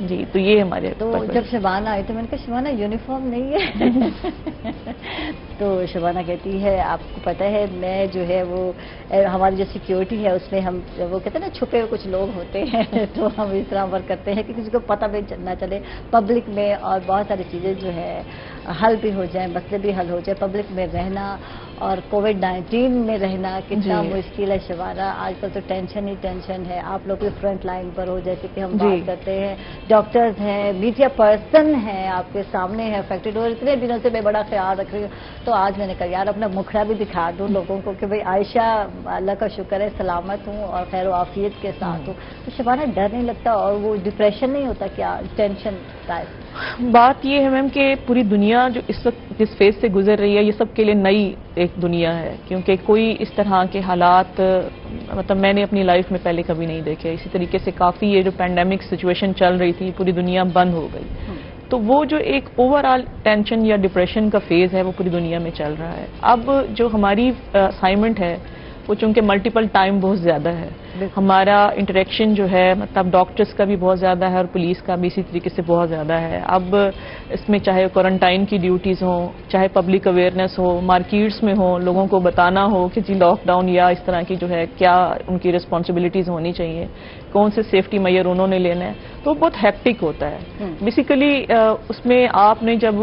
جی تو یہ ہمارے تو جب شبانہ آئی تو میں نے کہا شبانہ یونیفارم نہیں ہے تو شبانہ کہتی ہے آپ کو پتہ ہے میں جو ہے وہ ہماری جو سیکیورٹی ہے اس میں ہم وہ کہتے ہیں نا چھپے ہوئے کچھ لوگ ہوتے ہیں تو ہم اس طرح ورک کرتے ہیں کہ کسی کو پتہ بھی نہ چلے پبلک میں، اور بہت ساری چیزیں جو ہے حل بھی ہو جائیں، مسئلے بھی حل ہو جائے. پبلک میں رہنا اور کووڈ-19 میں رہنا کتنا مشکل ہے شبانہ. آج کل تو ٹینشن ہی ٹینشن ہے. آپ لوگ بھی فرنٹ لائن پر ہو، جیسے کہ ہم بات کرتے ہیں، ڈاکٹرز ہیں، میڈیا پرسن ہیں، آپ کے سامنے ہے افیکٹڈ، اور اتنے دنوں سے میں بڑا خیال رکھ رہی ہوں. تو آج میں نے کہا یار اپنا مکھڑا بھی دکھا دوں لوگوں کو کہ بھئی عائشہ اللہ کا شکر ہے سلامت ہوں اور خیر و عافیت کے ساتھ ہوں. تو شبانہ ڈر نہیں لگتا اور وہ ڈپریشن نہیں ہوتا کیا؟ ٹینشن بات یہ ہے میم کہ پوری دنیا جو اس وقت جس فیز سے گزر رہی ہے یہ سب کے لیے نئی ایک دنیا ہے، کیونکہ کوئی اس طرح کے حالات مطلب میں نے اپنی لائف میں پہلے کبھی نہیں دیکھے. اسی طریقے سے کافی یہ جو پینڈیمک سچویشن چل رہی تھی پوری دنیا بند ہو گئی، تو وہ جو ایک اوور آل ٹینشن یا ڈپریشن کا فیز ہے وہ پوری دنیا میں چل رہا ہے. اب جو ہماری اسائنمنٹ ہے وہ چونکہ ملٹیپل ٹائم بہت زیادہ ہے، ہمارا انٹریکشن جو ہے مطلب ڈاکٹرز کا بھی بہت زیادہ ہے اور پولیس کا بھی اسی طریقے سے بہت زیادہ ہے. اب اس میں چاہے کوارنٹائن کی ڈیوٹیز ہوں، چاہے پبلک اویئرنیس ہو، مارکیٹس میں ہوں، لوگوں کو بتانا ہو کہ جی لاک ڈاؤن یا اس طرح کی جو ہے کیا ان کی رسپانسبلٹیز ہونی چاہیے، کون سے سیفٹی میئر انہوں نے لینا ہے، تو بہت ہیکٹک ہوتا ہے. بیسیکلی اس میں آپ نے جب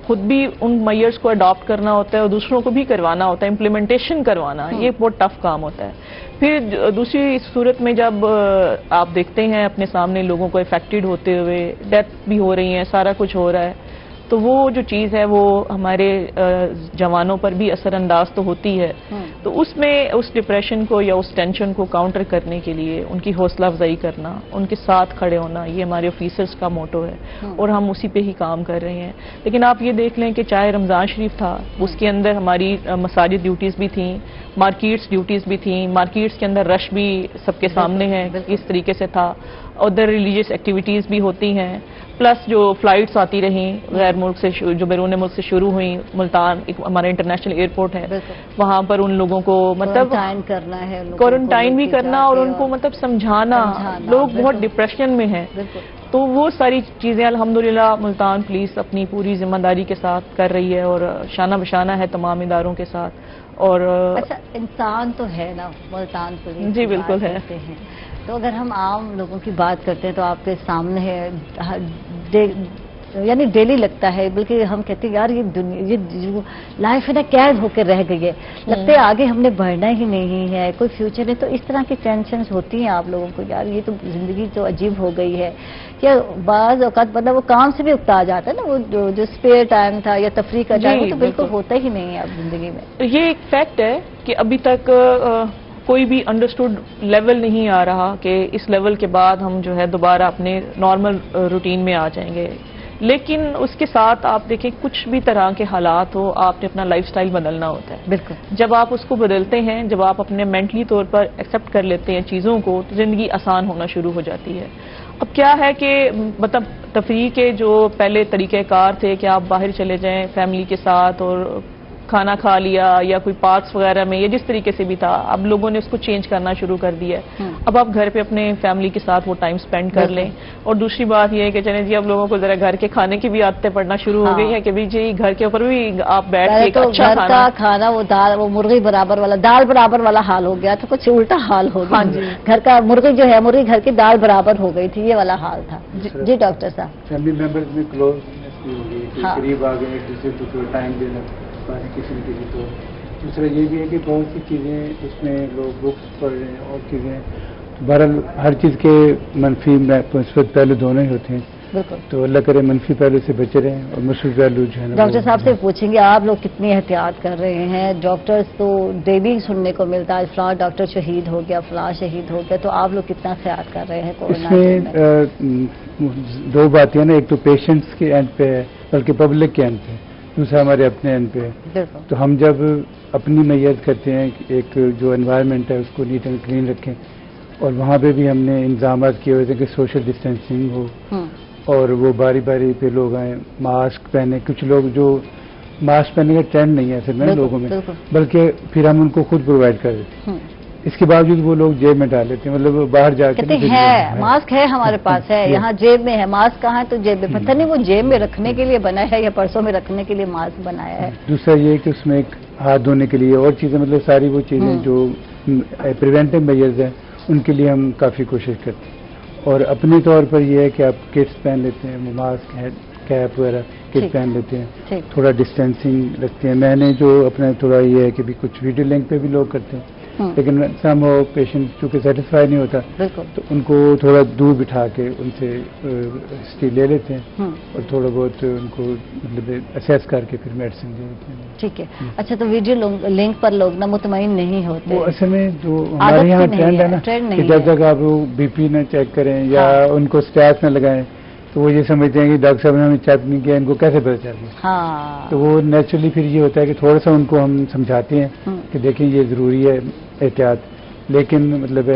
خود بھی ان میئرز کو اڈاپٹ کرنا ہوتا ہے اور دوسروں کو بھی کروانا ہوتا ہے، امپلیمنٹیشن کروانا، یہ بہت ٹف کام ہوتا ہے. پھر دوسری صورت میں جب آپ دیکھتے ہیں اپنے سامنے لوگوں کو افیکٹڈ ہوتے ہوئے، ڈیتھ بھی ہو رہی ہیں، سارا کچھ ہو رہا ہے، تو وہ جو چیز ہے وہ ہمارے جوانوں پر بھی اثر انداز تو ہوتی ہے. تو اس میں اس ڈپریشن کو یا اس ٹینشن کو کاؤنٹر کرنے کے لیے ان کی حوصلہ افزائی کرنا، ان کے ساتھ کھڑے ہونا، یہ ہمارے آفیسرز کا موٹو ہے اور ہم اسی پہ ہی کام کر رہے ہیں. لیکن آپ یہ دیکھ لیں کہ چاہے رمضان شریف تھا اس کے اندر ہماری مساجد ڈیوٹیز بھی تھیں، مارکیٹس ڈیوٹیز بھی تھیں، مارکیٹس کے اندر رش بھی سب کے سامنے ہے اس طریقے سے تھا، ادر ریلیجیس ایکٹیویٹیز بھی ہوتی ہیں، پلس جو فلائٹس آتی رہیں غیر ملک سے جو بیرون ملک سے شروع ہوئیں. ملتان ایک ہمارا انٹرنیشنل ایئرپورٹ ہے، وہاں پر ان لوگوں کو مطلب کوارنٹائن بھی کرنا اور ان کو مطلب سمجھانا، لوگ بہت ڈپریشن میں ہیں. تو وہ ساری چیزیں الحمدللہ ملتان پولیس اپنی پوری ذمہ داری کے ساتھ کر رہی ہے اور شانہ بشانہ ہے تمام اداروں کے ساتھ. اور اچھا انسان تو ہے نا ملتان پولیس، جی بالکل ہے. تو اگر ہم عام لوگوں کی بات کرتے ہیں تو آپ کے سامنے ہے، یعنی ڈیلی لگتا ہے، بلکہ ہم کہتے ہیں یار یہ جو لائف ہے نا قید ہو کے رہ گئی ہے، لگتا ہے آگے ہم نے بڑھنا ہی نہیں ہے، کوئی فیوچر نہیں. تو اس طرح کی ٹینشنز ہوتی ہیں آپ لوگوں کو یار یہ تو زندگی تو عجیب ہو گئی ہے، یا بعض اوقات مطلب وہ کام سے بھی اکتا جاتا ہے نا، وہ جو اسپیئر ٹائم تھا یا تفریح کا ٹائم تو بالکل ہوتا ہی نہیں ہے اب زندگی میں. یہ ایک فیکٹ ہے کہ ابھی تک کوئی بھی انڈرسٹوڈ لیول نہیں آ رہا کہ اس لیول کے بعد ہم جو ہے دوبارہ اپنے نارمل روٹین میں آ جائیں گے. لیکن اس کے ساتھ آپ دیکھیں کچھ بھی طرح کے حالات ہو آپ نے اپنا لائف سٹائل بدلنا ہوتا ہے. بالکل جب آپ اس کو بدلتے ہیں، جب آپ اپنے مینٹلی طور پر ایکسیپٹ کر لیتے ہیں چیزوں کو، تو زندگی آسان ہونا شروع ہو جاتی ہے. اب کیا ہے کہ مطلب تفریح کے جو پہلے طریقہ کار تھے کہ آپ باہر چلے جائیں فیملی کے ساتھ اور کھانا کھا لیا یا کوئی پارکس وغیرہ میں یا جس طریقے سے بھی تھا، اب لوگوں نے اس کو چینج کرنا شروع کر دیا ہے. اب آپ گھر پہ اپنے فیملی کے ساتھ وہ ٹائم سپینڈ کر لیں. اور دوسری بات یہ ہے کہ چلیں جی اب لوگوں کو ذرا گھر کے کھانے کی بھی عادتیں پڑنا شروع ہو گئی ہیں کہ جی گھر کے اوپر بھی آپ بیٹھ کے ایک اچھا کھانا وہ دال وہ مرغی برابر والا دال برابر والا حال ہو گیا تھا، کچھ الٹا حال ہو گیا. گھر کا مرغی جو ہے مرغی گھر کی دال برابر ہو گئی تھی، یہ والا حال تھا. جی ڈاکٹر صاحب، فیملی ممبرز میں کلوزنس بھی ہو گئی، قریب آ گئے، ایک دوسرے کو ٹائم دینا کسی نہ کسی. تو دوسرا یہ بھی ہے کہ بہت سی چیزیں اس میں لوگ بکس پڑھ رہے ہیں اور چیزیں، بہرحال ہر چیز کے منفی مثبت پہلو دونوں ہی ہوتے ہیں. بالکل. تو اللہ کرے منفی پہلو سے بچے رہیں اور مثبت پہلو جو ہے نا. ڈاکٹر صاحب سے پوچھیں گے آپ لوگ کتنی احتیاط کر رہے ہیں؟ ڈاکٹرز تو ڈیلی سننے کو ملتا ہے فلاں ڈاکٹر شہید ہو گیا، فلاں شہید ہو گیا، تو آپ لوگ کتنا خیال کر رہے ہیں کورونا میں؟ دو باتیں نا، ایک تو پیشنٹس کے اینڈ پہ ہے بلکہ پبلک کے اینڈ پہ، دوسرا ہمارے اپنے اینڈ پہ. تو ہم جب اپنی میت کرتے ہیں ایک جو انوائرمنٹ ہے اس کو نیٹ اینڈ کلین رکھیں، اور وہاں پہ بھی ہم نے انتظامات کیے ہوئے تھے کہ سوشل ڈسٹینسنگ ہو اور وہ باری باری پہ لوگ آئیں، ماسک پہنے. کچھ لوگ جو ماسک پہننے کا ٹرینڈ نہیں ہے اصل میں لوگوں میں، بلکہ پھر ہم ان کو خود پرووائڈ کر دیتے ہیں. اس کے باوجود وہ لوگ جیب میں ڈال لیتے ہیں, مطلب باہر جا کے کہتے ہیں ماسک ہے ہمارے پاس ہے, یہاں جیب میں ہے, ماسک کہاں ہے تو جیب میں, پتہ نہیں وہ جیب میں رکھنے کے لیے بنا ہے یا پرسوں میں رکھنے کے لیے ماسک بنایا ہے. دوسرا یہ کہ اس میں ایک ہاتھ دھونے کے لیے اور چیزیں, مطلب ساری وہ چیزیں جو پریونٹیو میجرز ہیں ان کے لیے ہم کافی کوشش کرتے ہیں. اور اپنے طور پر یہ ہے کہ آپ کٹس پہن لیتے ہیں, ماسک ہے, کیپ وغیرہ کٹ پہن لیتے ہیں, تھوڑا ڈسٹینسنگ رکھتے ہیں. میں نے جو اپنا تھوڑا یہ ہے کہ بھی کچھ ویڈیو لنک پہ بھی لوگ کرتے ہیں, لیکن سم ہو پیشنٹ چونکہ سیٹسفائی نہیں ہوتا تو ان کو تھوڑا دور بٹھا کے ان سے ہسٹری لے لیتے ہیں اور تھوڑا بہت ان کو مطلب اسیس کر کے پھر میڈیسن دے دیتے ہیں. ٹھیک ہے. اچھا, تو ویڈیو لنک پر لوگ نہ مطمئن نہیں ہوتے. وہ اصل میں جو ہمارے یہاں ٹرینڈ ہے نا کہ جب تک آپ بی پی نہ چیک کریں یا ان کو اسٹیپ نہ لگائیں تو وہ یہ سمجھتے ہیں کہ ڈاکٹر صاحب نے ہمیں چیک نہیں کیا, ان کو کیسے پتہ چل گیا. تو وہ نیچرلی پھر یہ ہوتا ہے کہ تھوڑا سا ان کو ہم سمجھاتے ہیں کہ دیکھیں یہ ضروری ہے احتیاط, لیکن مطلب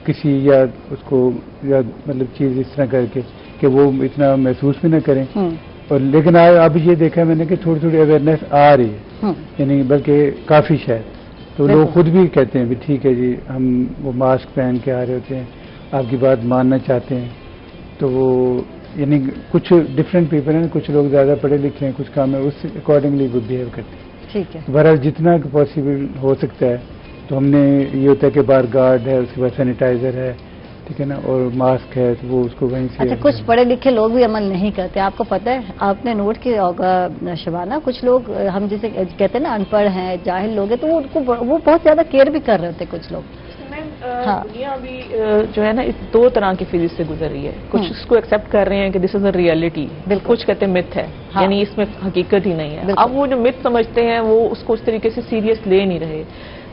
کسی یا اس کو یا مطلب چیز اس طرح کر کے کہ وہ اتنا محسوس بھی نہ کریں. اور لیکن اب یہ دیکھا میں نے کہ تھوڑی تھوڑی اویئرنیس آ رہی ہے, یعنی بلکہ کافی شاید, تو لوگ خود بھی کہتے ہیں بھی ٹھیک ہے جی ہم وہ ماسک پہن کے آ رہے ہوتے ہیں, آپ کی بات ماننا چاہتے ہیں. تو وہ یعنی کچھ ڈفرینٹ پیپل ہیں, کچھ لوگ زیادہ پڑھے لکھے ہیں, کچھ کام ہے, اس اکارڈنگلی وہ بہیو کرتے ہیں. ٹھیک ہے. بہرحال جتنا پاسبل ہو سکتا ہے تو ہم نے یہ ہوتا ہے کہ بار گارڈ ہے, اس کے بعد سینیٹائزر ہے, ٹھیک ہے نا, اور ماسک ہے تو وہ اس کو وہیں سے. اچھا, کچھ پڑھے لکھے لوگ بھی عمل نہیں کرتے, آپ کو پتہ ہے, آپ نے نوٹ کیا ہوگا شبانہ, کچھ لوگ ہم جسے کہتے ہیں نا ان پڑھ ہیں, جاہل لوگ ہیں, تو وہ بہت زیادہ کیئر بھی کر رہے ہوتے کچھ لوگ. دنیا ابھی جو ہے نا اس دو طرح کی فیزکس سے گزر رہی ہے. کچھ اس کو ایکسیپٹ کر رہے ہیں کہ دس از اے ریئلٹی, کچھ کہتے ہیں متھ ہے, یعنی اس میں حقیقت ہی نہیں ہے. اب وہ جو متھ سمجھتے ہیں وہ اس کو اس طریقے سے سیریس لے نہیں رہے,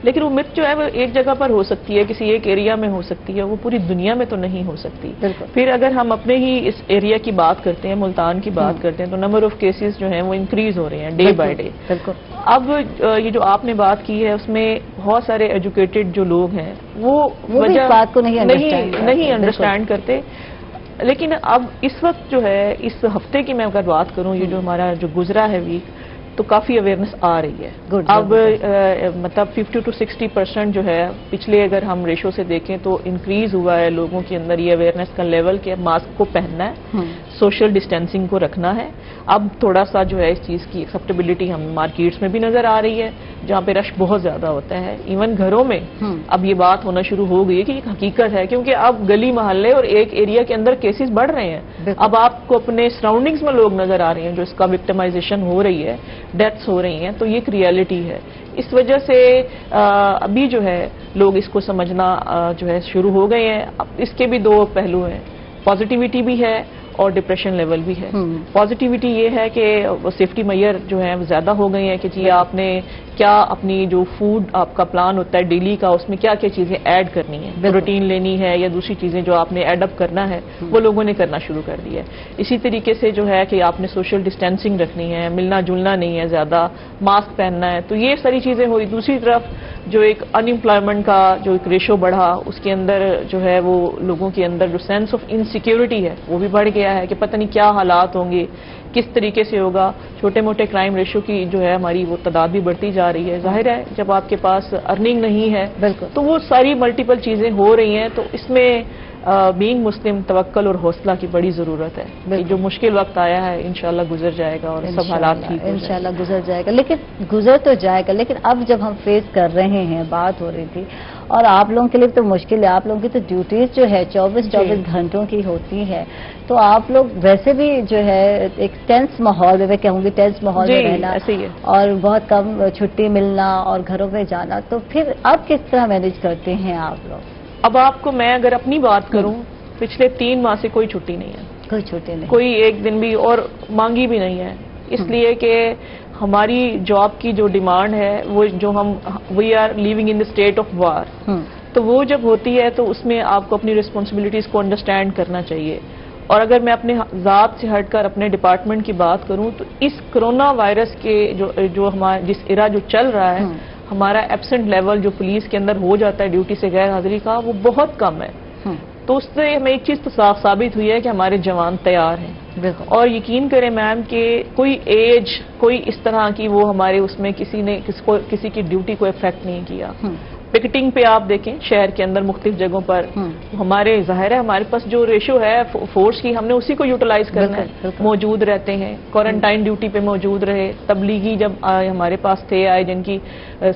لیکن وہ متھ جو ہے وہ ایک جگہ پر ہو سکتی ہے, کسی ایک ایریا میں ہو سکتی ہے, وہ پوری دنیا میں تو نہیں ہو سکتی. پھر اگر ہم اپنے ہی اس ایریا کی بات کرتے ہیں, ملتان کی بات کرتے ہیں, تو نمبر آف کیسز جو ہیں وہ انکریز ہو رہے ہیں ڈے بائی ڈے. اب یہ جو آپ نے بات کی ہے اس میں بہت سارے ایجوکیٹڈ جو لوگ ہیں وہ اس بات کو نہیں انڈرسٹینڈ کرتے. لیکن اب اس وقت جو ہے اس ہفتے کی میں اگر بات کروں, یہ جو ہمارا جو گزرا ہے ویک, تو کافی اویئرنیس آ رہی ہے. اب مطلب 50 to 60% جو ہے پچھلے اگر ہم ریشو سے دیکھیں تو انکریز ہوا ہے لوگوں کے اندر یہ اویئرنیس کا لیول کہ ماسک کو پہننا ہے, سوشل ڈسٹینسنگ کو رکھنا ہے. اب تھوڑا سا جو ہے اس چیز کی ایکسیپٹیبلٹی ہم مارکیٹس میں بھی نظر آ رہی ہے جہاں پہ رش بہت زیادہ ہوتا ہے. ایون گھروں میں اب یہ بات ہونا شروع ہو گئی ہے کہ ایک حقیقت ہے, کیونکہ اب گلی محلے اور ایک ایریا کے اندر کیسز بڑھ رہے ہیں. اب آپ کو اپنے سراؤنڈنگز میں لوگ نظر آ رہے ہیں جو اس کا وکٹمائزیشن ہو رہی ہے, ڈیتھس ہو رہی ہیں, تو یہ ایک ریئلٹی ہے. اس وجہ سے ابھی جو ہے لوگ اس کو سمجھنا جو ہے شروع ہو گئے ہیں. اب اس کے بھی دو پہلو ہیں, پازیٹیوٹی بھی ہے اور ڈپریشن لیول بھی ہے. پازیٹیوٹی یہ ہے کہ سیفٹی میئر جو ہیں وہ زیادہ ہو گئی ہیں کہ جی آپ نے کیا اپنی جو فوڈ آپ کا پلان ہوتا ہے ڈیلی کا, اس میں کیا کیا چیزیں ایڈ کرنی ہے, پروٹین لینی ہے یا دوسری چیزیں جو آپ نے ایڈ اپ کرنا ہے وہ لوگوں نے کرنا شروع کر دیا ہے. اسی طریقے سے جو ہے کہ آپ نے سوشل ڈسٹینسنگ رکھنی ہے, ملنا جلنا نہیں ہے زیادہ, ماسک پہننا ہے, تو یہ ساری چیزیں ہوئی. دوسری طرف جو ایک ان امپلائمنٹ کا جو ایک ریشو بڑھا, اس کے اندر جو ہے وہ لوگوں کے اندر جو سینس آف انسیکیورٹی ہے وہ بھی بڑھ گیا ہے کہ پتہ نہیں کیا حالات ہوں گے, کس طریقے سے ہوگا. چھوٹے موٹے کرائم ریشو کی جو ہے ہماری وہ تعداد بھی بڑھتی جا رہی ہے. ظاہر ہے جب آپ کے پاس ارننگ نہیں ہے تو وہ ساری ملٹیپل چیزیں ہو رہی ہیں, تو اس میں بینگ مسلم توکل اور حوصلہ کی بڑی ضرورت ہے. جو مشکل وقت آیا ہے انشاءاللہ گزر جائے گا اور سب حالات ٹھیک ہو جائیں گے. انشاءاللہ گزر جائے گا, لیکن گزر تو جائے گا. لیکن اب جب ہم فیس کر رہے ہیں, بات ہو رہی تھی, اور آپ لوگوں کے لیے تو مشکل ہے, آپ لوگوں کی تو ڈیوٹیز جو ہے 24 گھنٹوں کی ہوتی ہے, تو آپ لوگ ویسے بھی جو ہے ایک ٹینس ماحول میں کہوں گی, ٹینس ماحول میں رہنا اور بہت کم چھٹی ملنا اور گھروں میں جانا, تو پھر اب کس طرح مینیج کرتے ہیں آپ لوگ؟ اب آپ کو میں اگر اپنی بات کروں, پچھلے 3 ماہ سے کوئی چھٹی نہیں ہے, کوئی چھٹی نہیں, کوئی ایک دن بھی, اور مانگی بھی نہیں ہے. اس لیے کہ ہماری جاب کی جو ڈیمانڈ ہے وہ جو we are living in the state of war, تو وہ جب ہوتی ہے تو اس میں آپ کو اپنی رسپانسبلٹیز کو انڈرسٹینڈ کرنا چاہیے. اور اگر میں اپنے ذات سے ہٹ کر اپنے ڈپارٹمنٹ کی بات کروں تو اس کرونا وائرس کے جو جس ایرا جو چل رہا ہے, ہمارا ایبسنٹ لیول جو پولیس کے اندر ہو جاتا ہے ڈیوٹی سے غیر حاضری کا, وہ بہت کم ہے. تو اس سے ہمیں ایک چیز تو صاف ثابت ہوئی ہے کہ ہمارے جوان تیار ہیں. اور یقین کریں میم کہ کوئی ایج, کوئی اس طرح کی وہ ہمارے اس میں کسی کی ڈیوٹی کو افیکٹ نہیں کیا. پکٹنگ پہ آپ دیکھیں شہر کے اندر مختلف جگہوں پر ہمارے ظاہر ہے ہمارے پاس جو ریشو ہے فورس کی ہم نے اسی کو یوٹیلائز کرنا ہے. موجود رہتے ہیں کوارنٹائن ڈیوٹی پہ موجود رہے. تبلیغی جب ہمارے پاس تھے آئے جن کی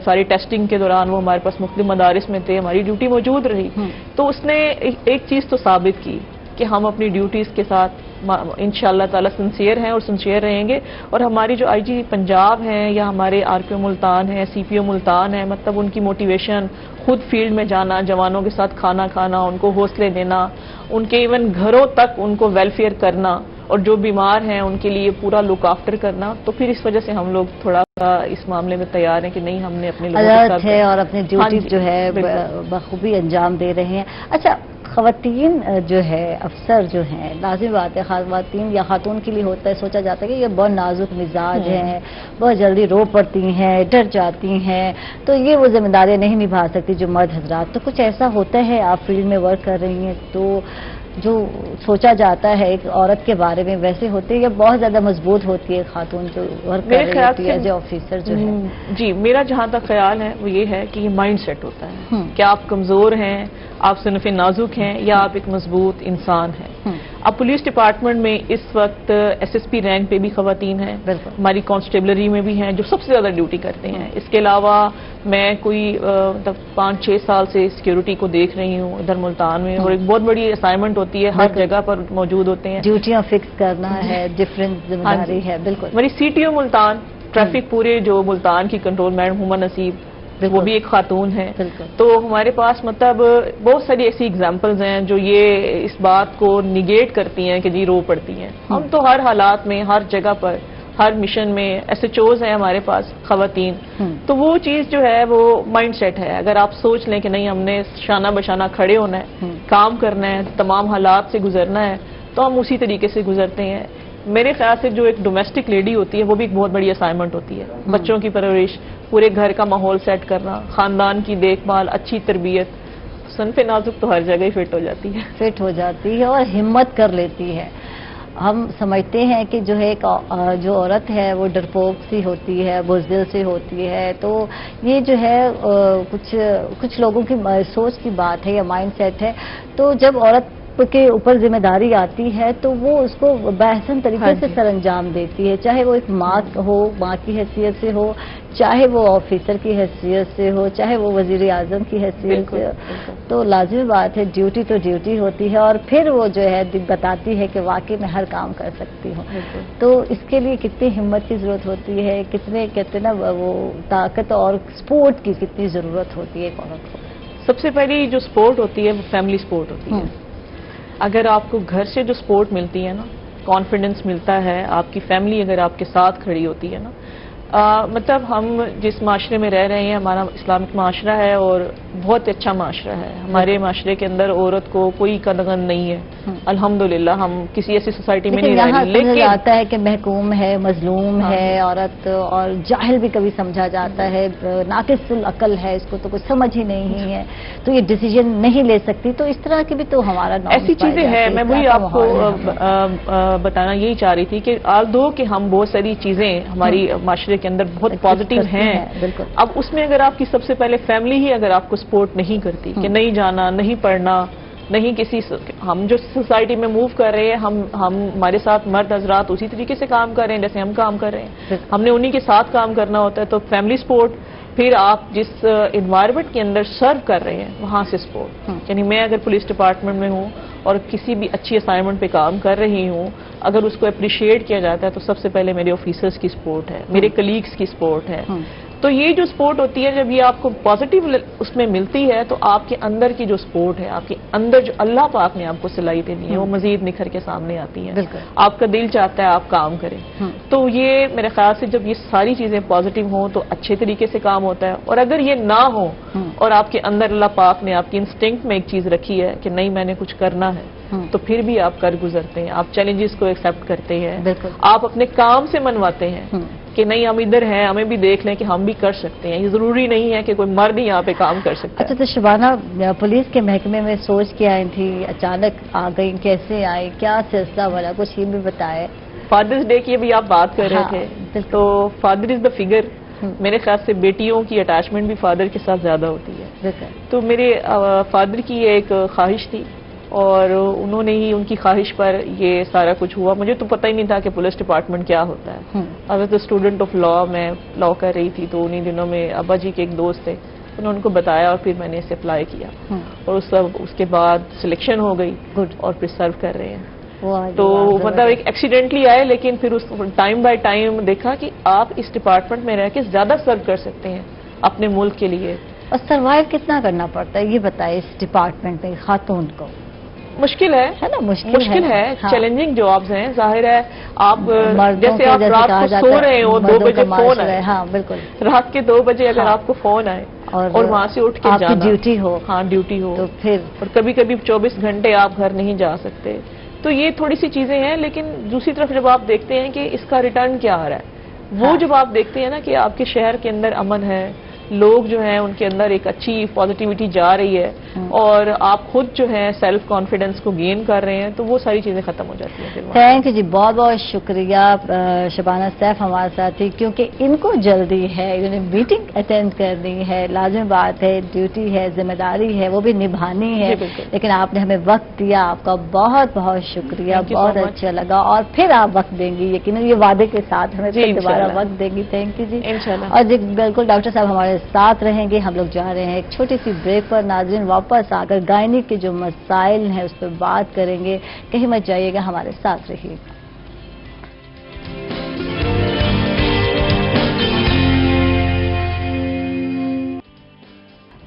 ساری ٹیسٹنگ کے دوران وہ ہمارے پاس مختلف مدارس میں تھے, ہماری ڈیوٹی موجود رہی. تو اس نے ایک چیز تو ثابت کی کہ ہم اپنی ڈیوٹیز کے ساتھ انشاءاللہ تعالی سنسیئر ہیں اور سنسیئر رہیں گے. اور ہماری جو آئی جی پنجاب ہیں یا ہمارے آر پی او ملتان ہیں, سی پی او ملتان ہیں, مطلب ان کی موٹیویشن, خود فیلڈ میں جانا, جوانوں کے ساتھ کھانا کھانا, ان کو حوصلے دینا, ان کے ایون گھروں تک ان کو ویلفیئر کرنا, اور جو بیمار ہیں ان کے لیے پورا لک آفٹر کرنا. تو پھر اس وجہ سے ہم لوگ تھوڑا سا اس معاملے میں تیار ہیں کہ نہیں ہم نے اپنے لوگوں کے ساتھ ہے اور اپنی ڈیوٹی جو ہے بخوبی انجام دے رہے ہیں. اچھا, خواتین جو ہے افسر جو ہیں, لازم بات ہے خواتین یا خاتون کے لیے ہوتا ہے, سوچا جاتا ہے کہ یہ بہت نازک مزاج ہیں, بہت جلدی رو پڑتی ہیں, ڈر جاتی ہیں, تو یہ وہ ذمہ داریاں نہیں نبھا سکتی جو مرد حضرات. تو کچھ ایسا ہوتا ہے, آپ فیلڈ میں ورک کر رہی ہیں, تو جو سوچا جاتا ہے ایک عورت کے بارے میں ویسے ہوتے ہیں یا بہت زیادہ مضبوط ہوتی ہے خاتون جو ورک کر رہی ہوتی ہے جو آفیسر جو ہے؟ جی, میرا جہاں تک خیال ہے وہ یہ ہے کہ یہ مائنڈ سیٹ ہوتا ہے کہ آپ کمزور ہیں, آپ صنف نازک ہیں, یا آپ ایک مضبوط انسان ہیں. اب پولیس ڈپارٹمنٹ میں اس وقت ایس ایس پی رینک پہ بھی خواتین ہیں, ہماری کانسٹیبلری میں بھی ہیں جو سب سے زیادہ ڈیوٹی کرتے ہیں. اس کے علاوہ میں کوئی 5-6 سال سے سیکیورٹی کو دیکھ رہی ہوں ادھر ملتان میں, اور ایک بہت بڑی اسائنمنٹ ہوتی ہے, ہر جگہ پر موجود ہوتے ہیں, ڈیوٹیاں فکس کرنا ہے, ڈفرینٹ ذمہ داری ہے. بالکل. ہماری C T O Multan traffic پورے جو ملتان کی کنٹرول میڈم ہما نصیب, وہ بھی ایک خاتون ہے. تو ہمارے پاس مطلب بہت ساری ایسی ایگزامپلز ہیں جو یہ اس بات کو نیگیٹ کرتی ہیں کہ جی رو پڑتی ہیں. ہم تو ہر حالات میں, ہر جگہ پر, ہر مشن میں ایس ایچ اوز ہیں ہمارے پاس خواتین. تو وہ چیز جو ہے وہ مائنڈ سیٹ ہے. اگر آپ سوچ لیں کہ نہیں ہم نے شانہ بشانہ کھڑے ہونا ہے, کام کرنا ہے, تمام حالات سے گزرنا ہے, تو ہم اسی طریقے سے گزرتے ہیں. میرے خیال سے جو ایک ڈومیسٹک لیڈی ہوتی ہے وہ بھی ایک بہت بڑی اسائنمنٹ ہوتی ہے. بچوں کی پرورش, پورے گھر کا ماحول سیٹ کرنا, خاندان کی دیکھ بھال, اچھی تربیت. صنف نازک تو ہر جگہ ہی فٹ ہو جاتی ہے, فٹ ہو جاتی ہے اور ہمت کر لیتی ہے. ہم سمجھتے ہیں کہ جو ہے جو عورت ہے وہ ڈرپوک سی ہوتی ہے, بزدل سی ہوتی ہے. تو یہ جو ہے کچھ لوگوں کی سوچ کی بات ہے یا مائنڈ سیٹ ہے. تو جب عورت کے اوپر ذمہ داری آتی ہے تو وہ اس کو بحسن طریقے سے سر انجام دیتی ہے, چاہے وہ ایک ماں ہو, ماں کی حیثیت سے ہو, چاہے وہ آفیسر کی حیثیت سے ہو, چاہے وہ وزیر اعظم کی حیثیت سے ہو. تو لازمی بات ہے, ڈیوٹی تو ڈیوٹی ہوتی ہے, اور پھر وہ جو ہے بتاتی ہے کہ واقعی میں ہر کام کر سکتی ہوں. تو اس کے لیے کتنی ہمت کی ضرورت ہوتی ہے, کتنے کہتے نا وہ طاقت اور سپورٹ کی کتنی ضرورت ہوتی ہے ایک عورت کو. سب سے پہلی جو سپورٹ ہوتی ہے وہ فیملی سپورٹ ہوتی ہے. اگر آپ کو گھر سے جو سپورٹ ملتی ہے نا, کانفیڈنس ملتا ہے, آپ کی فیملی اگر آپ کے ساتھ کھڑی ہوتی ہے نا, مطلب ہم جس معاشرے میں رہ رہے ہیں ہمارا اسلامک معاشرہ ہے اور بہت اچھا معاشرہ ہے. ہمارے معاشرے کے اندر عورت کو کوئی قدغن نہیں ہے الحمدللہ. ہم کسی ایسی سوسائٹی میں نہیں رہ رہے, لیکن آتا ہے کہ محکوم ہے, مظلوم ہے عورت, اور جاہل بھی کبھی سمجھا جاتا ہے, ناقص العقل ہے, اس کو تو کچھ سمجھ ہی نہیں ہے, تو یہ ڈیسیجن نہیں لے سکتی. تو اس طرح کی بھی تو ہمارا ایسی چیزیں ہیں. میں وہی آپ کو بتانا یہی چاہ رہی تھی کہ آلدو کہ ہم بہت ساری چیزیں ہماری معاشرے کے اندر بہت پازیٹیو ہیں, اب اس میں اگر آپ کی سب سے پہلے فیملی ہی اگر آپ کو سپورٹ نہیں کرتی کہ نہیں جانا, نہیں پڑھنا, نہیں کسی, ہم جو سوسائٹی میں موو کر رہے ہیں, ہمارے ساتھ مرد حضرات اسی طریقے سے کام کر رہے ہیں جیسے ہم کام کر رہے ہیں, ہم نے انہی کے ساتھ کام کرنا ہوتا ہے. تو فیملی سپورٹ, پھر آپ جس انوائرمنٹ کے اندر سرو کر رہے ہیں وہاں سے سپورٹ. یعنی میں اگر پولیس ڈپارٹمنٹ میں ہوں اور کسی بھی اچھی اسائنمنٹ پہ کام کر رہی ہوں, اگر اس کو اپریشیٹ کیا جاتا ہے تو سب سے پہلے میرے آفیسرز کی سپورٹ ہے, میرے کلیگز کی سپورٹ ہے. تو یہ جو سپورٹ ہوتی ہے جب یہ آپ کو پازیٹیو اس میں ملتی ہے تو آپ کے اندر کی جو سپورٹ ہے, آپ کے اندر جو اللہ پاک نے آپ کو صلاحیتیں دی ہیں وہ مزید نکھر کے سامنے آتی ہیں. آپ کا دل چاہتا ہے آپ کام کریں. تو یہ میرے خیال سے جب یہ ساری چیزیں پازیٹیو ہوں تو اچھے طریقے سے کام ہوتا ہے. اور اگر یہ نہ ہو اور آپ کے اندر اللہ پاک نے آپ کی انسٹنکٹ میں ایک چیز رکھی ہے کہ نہیں میں نے کچھ کرنا ہے, تو پھر بھی آپ کر گزرتے ہیں, آپ چیلنجز کو ایکسپٹ کرتے ہیں, آپ اپنے کام سے منواتے ہیں کہ نہیں ہم ادھر ہیں, ہمیں بھی دیکھ لیں کہ ہم بھی کر سکتے ہیں. یہ ضروری نہیں ہے کہ کوئی مرد ہی یہاں پہ کام کر سکتا ہے. اچھا, تو شبانہ پولیس کے محکمے میں سوچ کے آئی تھی, اچانک آ گئی, کیسے آئی, کیا سلسلہ والا, کچھ یہ بھی بتائے. فادرز ڈے کی بھی آپ بات کر رہے تھے, تو فادر از دا فگر. میرے خیال سے بیٹیوں کی اٹیچمنٹ بھی فادر کے ساتھ زیادہ ہوتی ہے. تو میرے فادر کی ایک خواہش تھی اور انہوں نے ہی ان کی خواہش پر یہ سارا کچھ ہوا. مجھے تو پتہ ہی نہیں تھا کہ پولیس ڈپارٹمنٹ کیا ہوتا ہے. I was a student of law, میں لاء کر رہی تھی تو انہی دنوں میں ابا جی کے ایک دوست تھے, انہوں نے ان کو بتایا اور پھر میں نے اسے اپلائی کیا اور اس کے بعد سلیکشن ہو گئی اور پھر سرو کر رہے ہیں. تو مطلب ایک ایکسیڈنٹلی آئے, لیکن پھر اس ٹائم بائی ٹائم دیکھا کہ آپ اس ڈپارٹمنٹ میں رہ کے زیادہ سرو کر سکتے ہیں اپنے ملک کے لیے. اور سروائیو کتنا کرنا پڑتا ہے یہ بتائیں اس ڈپارٹمنٹ میں خاتون کو؟ مشکل ہے نا, مشکل ہے. چیلنجنگ جابز ہیں, ظاہر ہے. آپ جیسے آپ رات کو سو رہے ہو 2 بجے فون آئے, ہاں بالکل, رات کے 2 بجے اگر آپ کو فون آئے اور وہاں سے اٹھ کے جانا, ڈیوٹی ہو, ہاں ڈیوٹی ہو, تو پھر اور کبھی کبھی 24 گھنٹے آپ گھر نہیں جا سکتے. تو یہ تھوڑی سی چیزیں ہیں. لیکن دوسری طرف جب آپ دیکھتے ہیں کہ اس کا ریٹرن کیا آ رہا ہے, وہ جب آپ دیکھتے ہیں نا کہ آپ کے شہر کے اندر امن ہے, لوگ جو ہیں ان کے اندر ایک اچھی پازیٹیوٹی جا رہی ہے اور آپ خود جو ہیں سیلف کانفیڈنس کو گین کر رہے ہیں, تو وہ ساری چیزیں ختم ہو جاتی ہیں. تھینک یو جی, بہت بہت شکریہ شبانہ سیف ہمارے ساتھ تھی, کیونکہ ان کو جلدی ہے, انہیں میٹنگ اٹینڈ کرنی ہے, لازمی بات ہے, ڈیوٹی ہے, ذمہ داری ہے, وہ بھی نبھانی ہے. لیکن آپ نے ہمیں وقت دیا, آپ کا بہت بہت شکریہ, بہت اچھا لگا. اور پھر آپ وقت دیں گی یقیناً, یہ وعدے کے ساتھ ہمیں پھر دوبارہ وقت دیں گی. تھینک یو جی. اور جی بالکل ڈاکٹر صاحب ہمارے ساتھ رہیں گے. ہم لوگ جا رہے ہیں ایک چھوٹی سی بریک پر. ناظرین واپس آ کر گائنی کے جو مسائل ہیں اس پر بات کریں گے. کہیں مت جائیے گا, ہمارے ساتھ رہیے گا.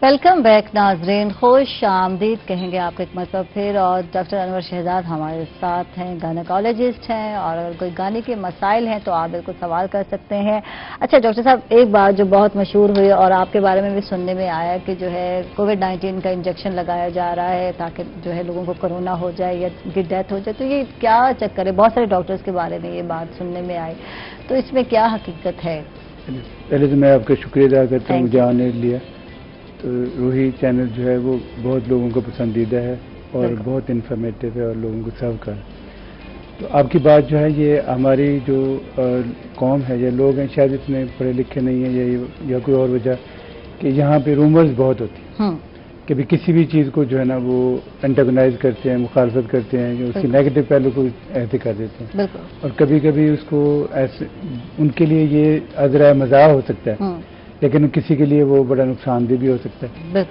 ویلکم بیک ناظرین, خوش آمدید کہیں گے آپ کو ایک مرتبہ پھر. اور ڈاکٹر انور شہزاد ہمارے ساتھ ہیں, گائنیکالوجسٹ ہیں, اور اگر کوئی گائنی کے مسائل ہیں تو آپ بالکل سوال کر سکتے ہیں. اچھا ڈاکٹر صاحب, ایک بات جو بہت مشہور ہوئی اور آپ کے بارے میں بھی سننے میں آیا کہ جو ہے کووڈ-19 کا انجیکشن لگایا جا رہا ہے تاکہ جو ہے لوگوں کو کرونا ہو جائے یا ان کی ڈیتھ ہو جائے, تو یہ کیا چکر ہے؟ بہت سارے ڈاکٹرز کے بارے میں یہ بات سننے میں آئی, تو اس میں کیا حقیقت ہے؟ پہلے تو میں آپ کا شکریہ ادا کرتا ہوں مجھے آنے لیا. تو روحی چینل جو ہے وہ بہت لوگوں کو پسندیدہ ہے اور بہت انفارمیٹو ہے اور لوگوں کو سرو کر. تو آپ کی بات جو ہے یہ ہماری جو قوم ہے یا لوگ ہیں شاید اتنے پڑھے لکھے نہیں ہیں یا کوئی اور وجہ کہ یہاں پہ رومرز بہت ہوتی ہیں کہ بھی کسی بھی چیز کو جو ہے نا وہ انٹیگونائز کرتے ہیں, مخالفت کرتے ہیں, جو اس کی نیگیٹو پہلو کو ایسے کر دیتے ہیں. اور کبھی کبھی اس کو ایسے ان کے لیے یہ عذرا مزاح ہو سکتا ہے, لیکن کسی کے لیے وہ بڑا نقصان دہ بھی ہو سکتا ہے.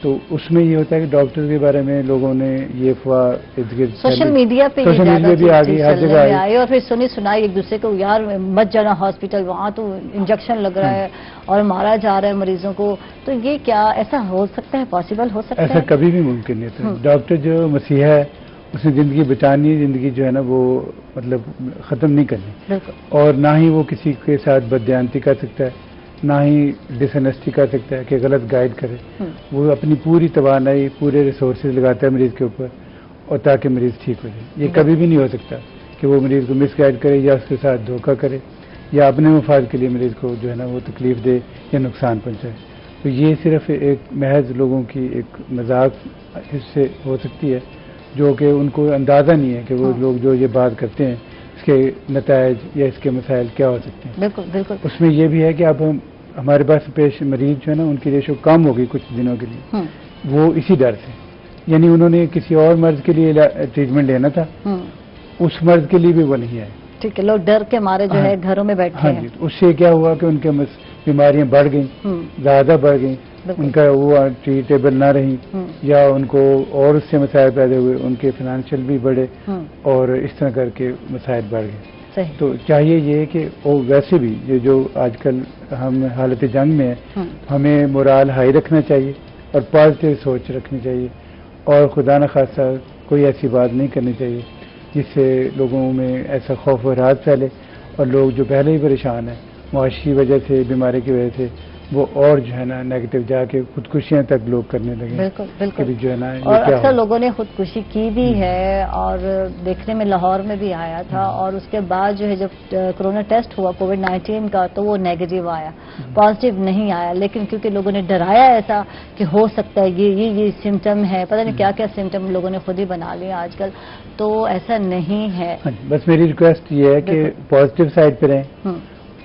تو اس میں یہ ہوتا ہے کہ ڈاکٹر کے بارے میں لوگوں نے یہ افواہ سوشل میڈیا پہ بھی آ گئی, ہر جگہ آئی, اور پھر سنائی ایک دوسرے کو, یار مت جانا ہاسپٹل, وہاں تو انجیکشن لگ رہا ہے اور مارا جا رہا ہے مریضوں کو. تو یہ کیا ایسا ہو سکتا ہے, پاسبل ہو سکتا ہے؟ ایسا کبھی بھی ممکن نہیں تھا. ڈاکٹر جو مسیحا ہے اس نے زندگی بچانی ہے, زندگی جو ہے نا وہ مطلب ختم نہیں کرنی, اور نہ ہی وہ کسی کے ساتھ بددیانتی کر سکتا ہے, نہ ہی ڈس انیسٹی کر سکتا ہے کہ غلط گائیڈ کرے. وہ اپنی پوری توانائی, پورے ریسورسز لگاتا ہے مریض کے اوپر, اور تاکہ مریض ٹھیک ہو جائے. یہ کبھی بھی نہیں ہو سکتا کہ وہ مریض کو مس گائیڈ کرے یا اس کے ساتھ دھوکہ کرے یا اپنے مفاد کے لیے مریض کو جو ہے نا وہ تکلیف دے یا نقصان پہنچائے. تو یہ صرف ایک محض لوگوں کی ایک مذاق اس سے ہو سکتی ہے جو کہ ان کو اندازہ نہیں ہے کہ وہ لوگ جو یہ بات کرتے ہیں اس کے نتائج یا اس کے مسائل کیا ہو سکتے ہیں. بالکل بالکل. اس میں یہ بھی ہے کہ اب ہمارے پاس پیش مریض جو ہے نا ان کی ریشو کم ہو گئی کچھ دنوں کے لیے, وہ اسی ڈر سے, یعنی انہوں نے کسی اور مرض کے لیے ٹریٹمنٹ لینا تھا, اس مرض کے لیے بھی وہ نہیں آئے. ٹھیک ہے, لوگ ڈر کے مارے جو ہے گھروں میں بیٹھے ہیں. اس سے کیا ہوا کہ ان کے بیماریاں بڑھ گئیں, زیادہ بڑھ گئیں, ان کا وہ ٹریٹیبل نہ رہی, یا ان کو اور اس سے مسائل پیدا ہوئے, ان کے فائنینشیل بھی بڑھے, اور اس طرح کر کے مسائل بڑھ گئے. تو چاہیے یہ کہ ویسے بھی یہ جو آج کل ہم حالت جنگ میں ہیں, ہمیں مورال ہائی رکھنا چاہیے اور پازیٹیو سوچ رکھنی چاہیے, اور خدا نخواستہ کوئی ایسی بات نہیں کرنی چاہیے جس سے لوگوں میں ایسا خوف و رعب پھیلے, اور لوگ جو پہلے ہی پریشان ہیں معاشی وجہ سے, بیماری کی وجہ سے, وہ اور جو ہے نا نیگیٹو جا کے خودکشیاں تک لوگ کرنے لگے. بالکل بالکل. جو ہے نا اور اکثر لوگوں نے خودکشی کی بھی ہے, اور دیکھنے میں لاہور میں بھی آیا تھا, اور اس کے بعد جو ہے جب کرونا ٹیسٹ ہوا کووڈ-19 کا تو وہ نیگیٹو آیا, پازیٹیو نہیں آیا. لیکن کیونکہ لوگوں نے ڈرایا ایسا کہ ہو سکتا ہے یہ سمٹم ہے, پتہ نہیں کیا کیا سمٹم لوگوں نے خود ہی بنا لیا آج کل, تو ایسا نہیں ہے. بس میری ریکویسٹ یہ ہے کہ پازیٹیو سائڈ پہ رہیں,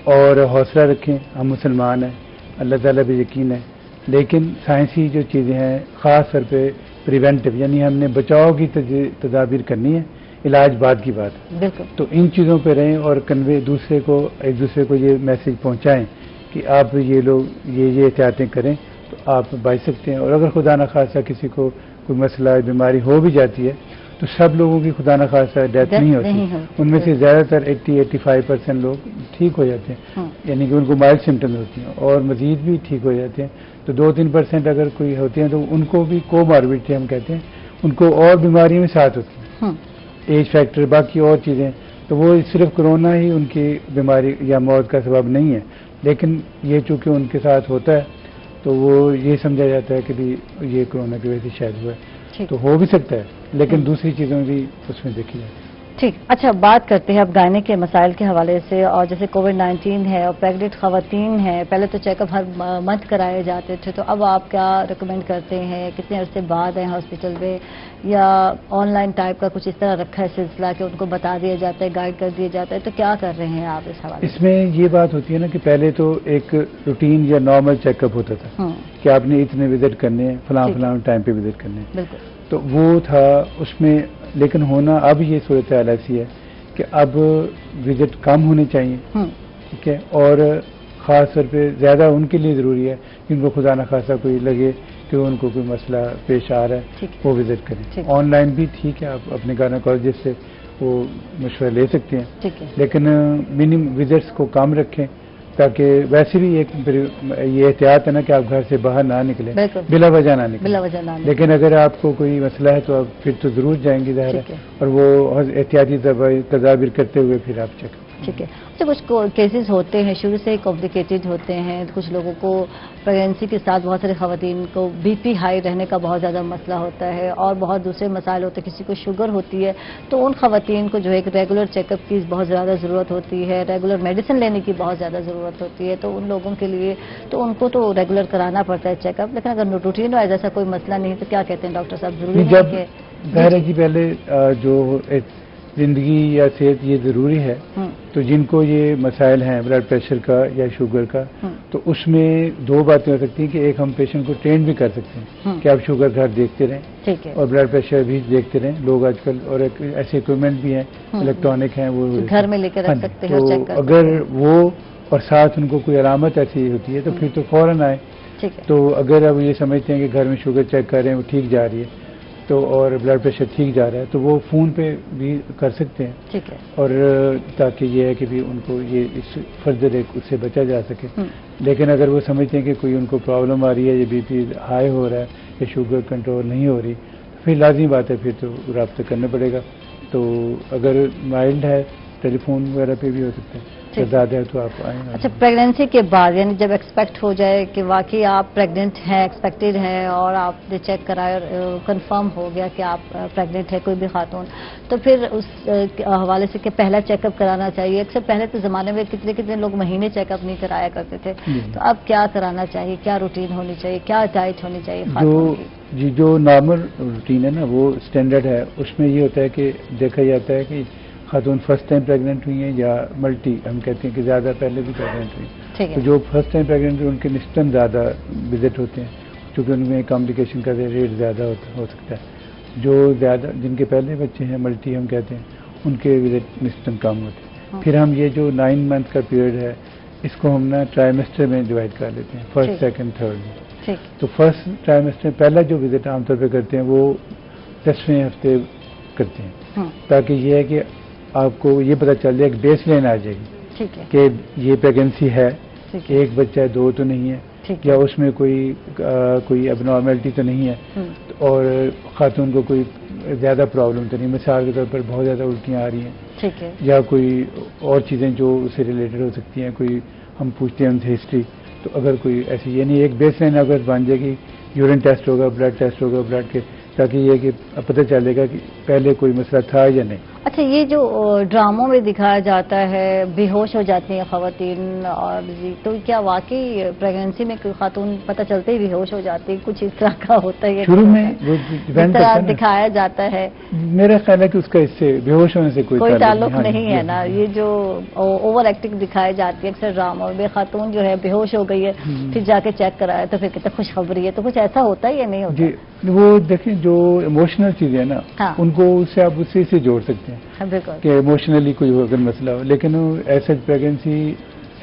اور حوصلہ رکھیں. ہم مسلمان ہیں, اللہ تعالیٰ پہ یقین ہے, لیکن سائنسی جو چیزیں ہیں خاص طور پہ پریونٹیو, یعنی ہم نے بچاؤ کی تدابیر کرنی ہے, علاج بعد کی بات ہے. بالکل. تو ان چیزوں پہ رہیں اور کنوے ایک دوسرے کو یہ میسج پہنچائیں کہ آپ یہ لوگ یہ احتیاطیں کریں تو آپ بچ سکتے ہیں. اور اگر خدا نخواستہ کسی کو کوئی مسئلہ بیماری ہو بھی جاتی ہے تو سب لوگوں کی خدا نخواستہ ڈیتھ نہیں ہوتی. ان میں سے زیادہ تر 80-85% لوگ ٹھیک ہو جاتے ہیں, یعنی کہ ان کو مائلڈ سمٹمز ہوتی ہیں, اور مزید بھی ٹھیک ہو جاتے ہیں. تو 2-3% اگر کوئی ہوتے ہیں تو ان کو بھی کوماربڈٹی ہم کہتے ہیں, ان کو اور بیماریاں بھی ساتھ ہوتی ہیں, ایج فیکٹر باقی اور چیزیں. تو وہ صرف کرونا ہی ان کی بیماری یا موت کا سبب نہیں ہے, لیکن یہ چونکہ ان کے ساتھ ہوتا ہے تو وہ یہ سمجھا جاتا ہے کہ بھی یہ کرونا کی وجہ سے شاید ہوا ہے. تو ہو بھی سکتا ہے, لیکن دوسری چیزوں بھی اس میں دیکھی جاتی ہے. ٹھیک. اچھا, بات کرتے ہیں اب گائنی کے مسائل کے حوالے سے. اور جیسے کووڈ-19 ہے اور پریگننٹ خواتین ہیں, پہلے تو چیک اپ ہر منتھ کرائے جاتے تھے, تو اب آپ کیا ریکمینڈ کرتے ہیں؟ کتنے عرصے بعد ہیں ہاسپٹل میں, یا آن لائن ٹائپ کا کچھ اس طرح رکھا ہے سلسلہ کہ ان کو بتا دیا جاتا ہے, گائیڈ کر دیا جاتا ہے؟ تو کیا کر رہے ہیں آپ اس حوالے سے؟ اس میں یہ بات ہوتی ہے نا کہ پہلے تو ایک روٹین یا نارمل چیک اپ ہوتا تھا کہ آپ نے اتنے وزٹ کرنے ہیں, فلاں ٹائم پہ وزٹ کرنے ہیں. بالکل. تو وہ تھا اس میں, لیکن ہونا اب یہ صورتحال ایسی ہے کہ اب وزٹ کم ہونے چاہیے. ٹھیک ہے. اور خاص طور پہ زیادہ ان کے لیے ضروری ہے جن کو خدا نخواستہ کوئی لگے کہ ان کو کوئی مسئلہ پیش آ رہا ہے وہ وزٹ کریں. آن لائن بھی ٹھیک ہے, آپ اپنے گائنیکالوجسٹ سے وہ مشورہ لے سکتے ہیں, لیکن منیمم وزٹس کو کم رکھیں, تاکہ ویسے بھی ایک یہ احتیاط ہے نا کہ آپ گھر سے باہر نہ نکلیں, بلا وجہ نہ نکلیں. لیکن اگر آپ کو کوئی مسئلہ ہے تو آپ پھر تو ضرور جائیں گے ظاہر ہے, اور وہ احتیاطی تدابیر کرتے ہوئے پھر آپ چیک. ٹھیک ہے. اچھا, کچھ کیسز ہوتے ہیں شروع سے ہی کمپلیکیٹڈ ہوتے ہیں. کچھ لوگوں کو پریگنینسی کے ساتھ بہت ساری خواتین کو بی پی ہائی رہنے کا بہت زیادہ مسئلہ ہوتا ہے, اور بہت دوسرے مسائل ہوتے ہیں. کسی کو شوگر ہوتی ہے, تو ان خواتین کو جو ہے ایک ریگولر چیک اپ کی بہت زیادہ ضرورت ہوتی ہے, ریگولر میڈیسن لینے کی بہت زیادہ ضرورت ہوتی ہے. تو ان لوگوں کے لیے تو ان کو تو ریگولر کرانا پڑتا ہے چیک اپ, لیکن اگر روٹین وائز ایسا کوئی مسئلہ نہیں تو کیا کہتے ہیں ڈاکٹر صاحب, ضروری ہے کہ ظاہر ہے کہ پہلے جو زندگی یا صحت یہ ضروری ہے, تو جن کو یہ مسائل ہیں بلڈ پریشر کا یا شوگر کا, تو اس میں دو باتیں ہو سکتی ہیں کہ ایک ہم پیشنٹ کو ٹرین بھی کر سکتے ہیں کہ آپ شوگر گھر دیکھتے رہیں اور بلڈ پریشر بھی دیکھتے رہیں. لوگ آج کل اور ایسے اکوپمنٹ بھی ہیں الیکٹرانک ہیں, وہ گھر میں لے کے رکھ سکتے ہیں. تو اگر وہ اور ساتھ ان کو کوئی علامت ایسی ہوتی ہے تو پھر تو فوراً آئے. تو اگر اب یہ سمجھتے ہیں کہ گھر میں شوگر چیک کر رہے ہیں وہ ٹھیک جا رہی ہے تو اور بلڈ پریشر ٹھیک جا رہا ہے, تو وہ فون پہ بھی کر سکتے ہیں. ٹھیک ہے. اور تاکہ یہ ہے کہ بھی ان کو یہ اس فردر اس سے بچا جا سکے. لیکن اگر وہ سمجھتے ہیں کہ کوئی ان کو پرابلم آ رہی ہے, یہ بی پی ہائی ہو رہا ہے یا شوگر کنٹرول نہیں ہو رہی, پھر لازمی بات ہے پھر تو رابطہ کرنا پڑے گا. تو اگر مائلڈ ہے ٹیلی فون وغیرہ پہ بھی ہو سکتا ہے, زیادہ ہے تو آپ آئیں. اچھا, پریگنینسی کے بعد یعنی جب ایکسپیکٹ ہو جائے کہ واقعی آپ پریگننٹ ہیں, ایکسپیکٹڈ ہیں, اور آپ نے چیک کرایا اور کنفرم ہو گیا کہ آپ پریگننٹ ہے کوئی بھی خاتون, تو پھر اس حوالے سے کہ پہلا چیک اپ کرانا چاہیے. اکثر پہلے تو زمانے میں کتنے لوگ مہینے چیک اپ نہیں کرایا کرتے تھے, تو اب کیا کرانا چاہیے, کیا روٹین ہونی چاہیے, کیا ڈائٹ ہونی چاہیے؟ جو نارمل روٹین ہے نا وہ اسٹینڈرڈ ہے. اس میں یہ ہوتا ہے کہ دیکھا جاتا ہے کہ خاتون فرسٹ ٹائم پریگننٹ ہوئی ہیں یا ملٹی, ہم کہتے ہیں کہ زیادہ پہلے بھی پریگننٹ ہوئی, تو جو فرسٹ ٹائم پریگننٹ ہوئی ان کے نسبتاً زیادہ وزٹ ہوتے ہیں, چونکہ ان میں کمپلیکیشن کا ریٹ زیادہ ہو سکتا ہے. جو زیادہ جن کے پہلے بچے ہیں ملٹی ہم کہتے ہیں, ان کے وزٹ نسبتاً کم ہوتے ہیں. پھر ہم یہ جو 9 منتھ کا پیریڈ ہے اس کو ہم نا ٹرائیمسٹر میں ڈیوائڈ کر لیتے ہیں, فرسٹ سیکنڈ تھرڈ میں. تو فرسٹ ٹرائیمسٹر میں پہلا جو وزٹ عام طور پہ کرتے ہیں وہ 10ویں ہفتے کرتے ہیں, تاکہ یہ ہے کہ آپ کو یہ پتہ چل جائے, ایک بیس لائن آ جائے گی کہ یہ پریگنسی ہے, ایک بچہ ہے, 2 تو نہیں ہے, یا اس میں کوئی اب نارملٹی تو نہیں ہے, اور خاتون کو کوئی زیادہ پرابلم تو نہیں, مثال کے طور پر بہت زیادہ الٹیاں آ رہی ہیں, یا کوئی اور چیزیں جو اس سے ریلیٹڈ ہو سکتی ہیں, کوئی ہم پوچھتے ہیں ان سے ہسٹری. تو اگر کوئی ایسی یعنی ایک بیس لائن اگر بن جائے گی, یورین ٹیسٹ ہوگا, بلڈ ٹیسٹ ہوگا بلڈ کے, تاکہ یہ کہ پتہ چلے گا کہ پہلے کوئی مسئلہ تھا یا نہیں. اچھا، یہ جو ڈراموں میں دکھایا جاتا ہے بے ہوش ہو جاتی ہیں خواتین، اور تو کیا واقعی پریگننسی میں کوئی خاتون پتہ چلتے ہی بے ہوش ہو جاتی ہے؟ کچھ اس طرح کا ہوتا ہے شروع میں وہ اس طرح دکھایا جاتا ہے؟ میرا خیال ہے کہ اس کا اس سے بے ہوش ہونے سے کوئی تعلق نہیں ہے نا. یہ جو اوور ایکٹنگ دکھائی جاتی ہے اکثر ڈراموں میں، خاتون جو ہے بے ہوش ہو گئی ہے، پھر جا کے چیک کرایا تو پھر کتنا خوشخبری ہے، تو کچھ ایسا ہوتا ہے یا نہیں ہوتا؟ جی، وہ دیکھیں جو ایموشنل چیزیں ہیں نا، ان کو اس سے آپ اسی سے جوڑ سکتے ہیں کہ ایموشنلی کوئی اگر مسئلہ ہو، لیکن ایسے پریگنسی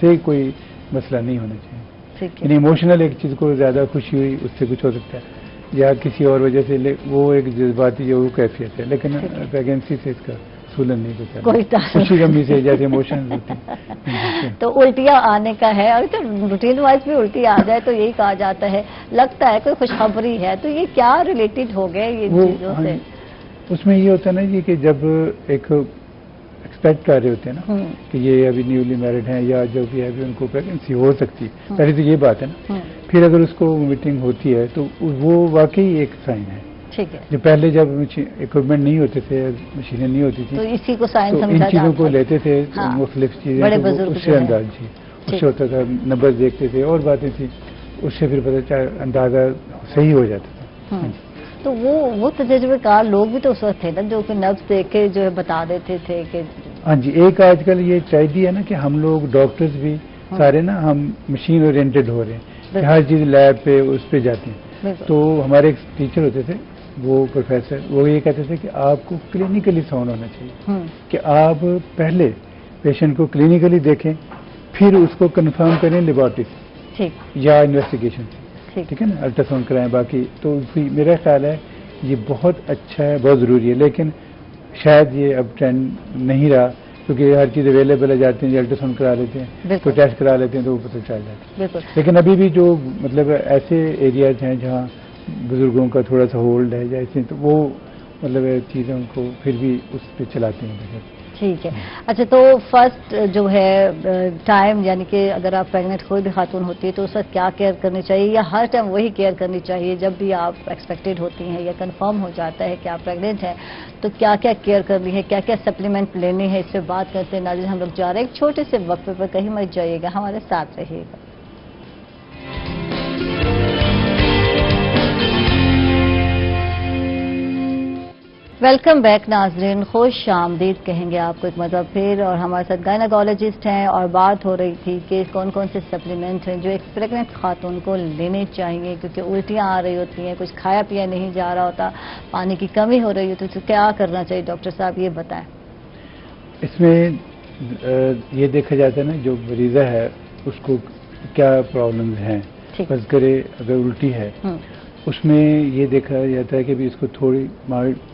سے کوئی مسئلہ نہیں ہونا چاہیے. یعنی ایموشنل ایک چیز کو زیادہ خوشی ہوئی، اس سے کچھ ہو سکتا ہے، یا کسی اور وجہ سے وہ ایک جذباتی جو کیفیت ہے، لیکن پریگنسی سے اس کا سولن نہیں ہوتا، خوشی غمی سے جیسے ایموشنز ہوتے ہیں. تو الٹیاں آنے کا ہے، اور روٹین وائز بھی الٹی آ جائے تو یہی کہا جاتا ہے، لگتا ہے کوئی خوشخبری ہے، تو یہ کیا ریلیٹڈ ہو گئے یہ چیزوں سے؟ اس میں یہ ہوتا ہے نا جی کہ جب ایک ایکسپیکٹ کر رہے ہوتے ہیں نا کہ یہ ابھی نیولی میرڈ ہیں یا جو بھی ہے ابھی ان کو پریگنسی ہو سکتی ہے، پہلے تو یہ بات ہے نا. پھر اگر اس کو میٹنگ ہوتی ہے تو وہ واقعی ایک سائن ہے. ٹھیک ہے. جو پہلے جب اکوپمنٹ نہیں ہوتے تھے، مشینیں نہیں ہوتی تھی، تو اسی کو سائن سمجھا جاتا، ان چیزوں کو لیتے تھے مختلف چیزیں، اس سے انداز جی اس سے ہوتا تھا، نمبر دیکھتے تھے اور باتیں تھیں، اس سے پھر پتہ چلا اندازہ صحیح ہو جاتا تھا. تو وہ تجربے کار لوگ بھی تو اس وقت تھے نا جو کہ نبض دیکھ کے جو ہے بتا دیتے تھے کہ ہاں جی. ایک آج کل یہ چاہیے ہے نا کہ ہم لوگ ڈاکٹرز بھی سارے نا ہم مشین اورینٹڈ ہو رہے ہیں، ہر چیز لیب پہ اس پہ جاتے ہیں. تو ہمارے ایک ٹیچر ہوتے تھے، وہ پروفیسر، وہ یہ کہتے تھے کہ آپ کو کلینکلی ساؤنڈ ہونا چاہیے، کہ آپ پہلے پیشنٹ کو کلینکلی دیکھیں، پھر اس کو کنفرم کریں لیبارٹری سے یا انویسٹیگیشن سے، ٹھیک ہے نا، الٹرا ساؤنڈ کرائیں. باقی تو میرا خیال ہے یہ بہت اچھا ہے، بہت ضروری ہے، لیکن شاید یہ اب ٹرینڈ نہیں رہا کیونکہ ہر چیز اویلیبل ہے، جاتے ہیں الٹرا ساؤنڈ کرا لیتے ہیں، کوئی ٹیسٹ کرا لیتے ہیں تو وہ پتہ چل جاتا ہے. لیکن ابھی بھی جو مطلب ایسے ایریاز ہیں جہاں بزرگوں کا تھوڑا سا ہولڈ ہے جیسے، تو وہ مطلب چیزوں کو پھر بھی اس پہ چلاتے ہیں. ٹھیک ہے. اچھا، تو فرسٹ جو ہے ٹائم، یعنی کہ اگر آپ پریگننٹ کوئی بھی خاتون ہوتی ہے تو اس وقت کیا کیئر کرنی چاہیے، یا ہر ٹائم وہی کیئر کرنی چاہیے جب بھی آپ ایکسپیکٹڈ ہوتی ہیں یا کنفرم ہو جاتا ہے کہ آپ پریگننٹ ہیں، تو کیا کیا کیئر کرنی ہے، کیا کیا سپلیمنٹ لینی ہے، اس پہ بات کرتے ہیں. ناظرین، ہم لوگ جا رہے ہیں ایک چھوٹے سے وقفے پر، کہیں مت جائیے گا، ہمارے ساتھ رہیے گا. ویلکم بیک ناظرین، خوش آمدید کہیں گے آپ کو ایک مرتبہ پھر، اور ہمارے ساتھ گائناکالوجسٹ ہیں، اور بات ہو رہی تھی کہ کون کون سے سپلیمنٹ ہیں جو ایک پریگننٹ خاتون کو لینے چاہیے، کیونکہ الٹیاں آ رہی ہوتی ہیں، کچھ کھایا پیا نہیں جا رہا ہوتا، پانی کی کمی ہو رہی ہوتی ہے، تو کیا کرنا چاہیے ڈاکٹر صاحب، یہ بتائیں. اس میں یہ دیکھا جاتا ہے نا جو مریضہ ہے اس کو کیا پرابلمز ہیں. فرض کرے اگر الٹی ہے، اس میں یہ دیکھا جاتا ہے کہ بھی اس کو تھوڑی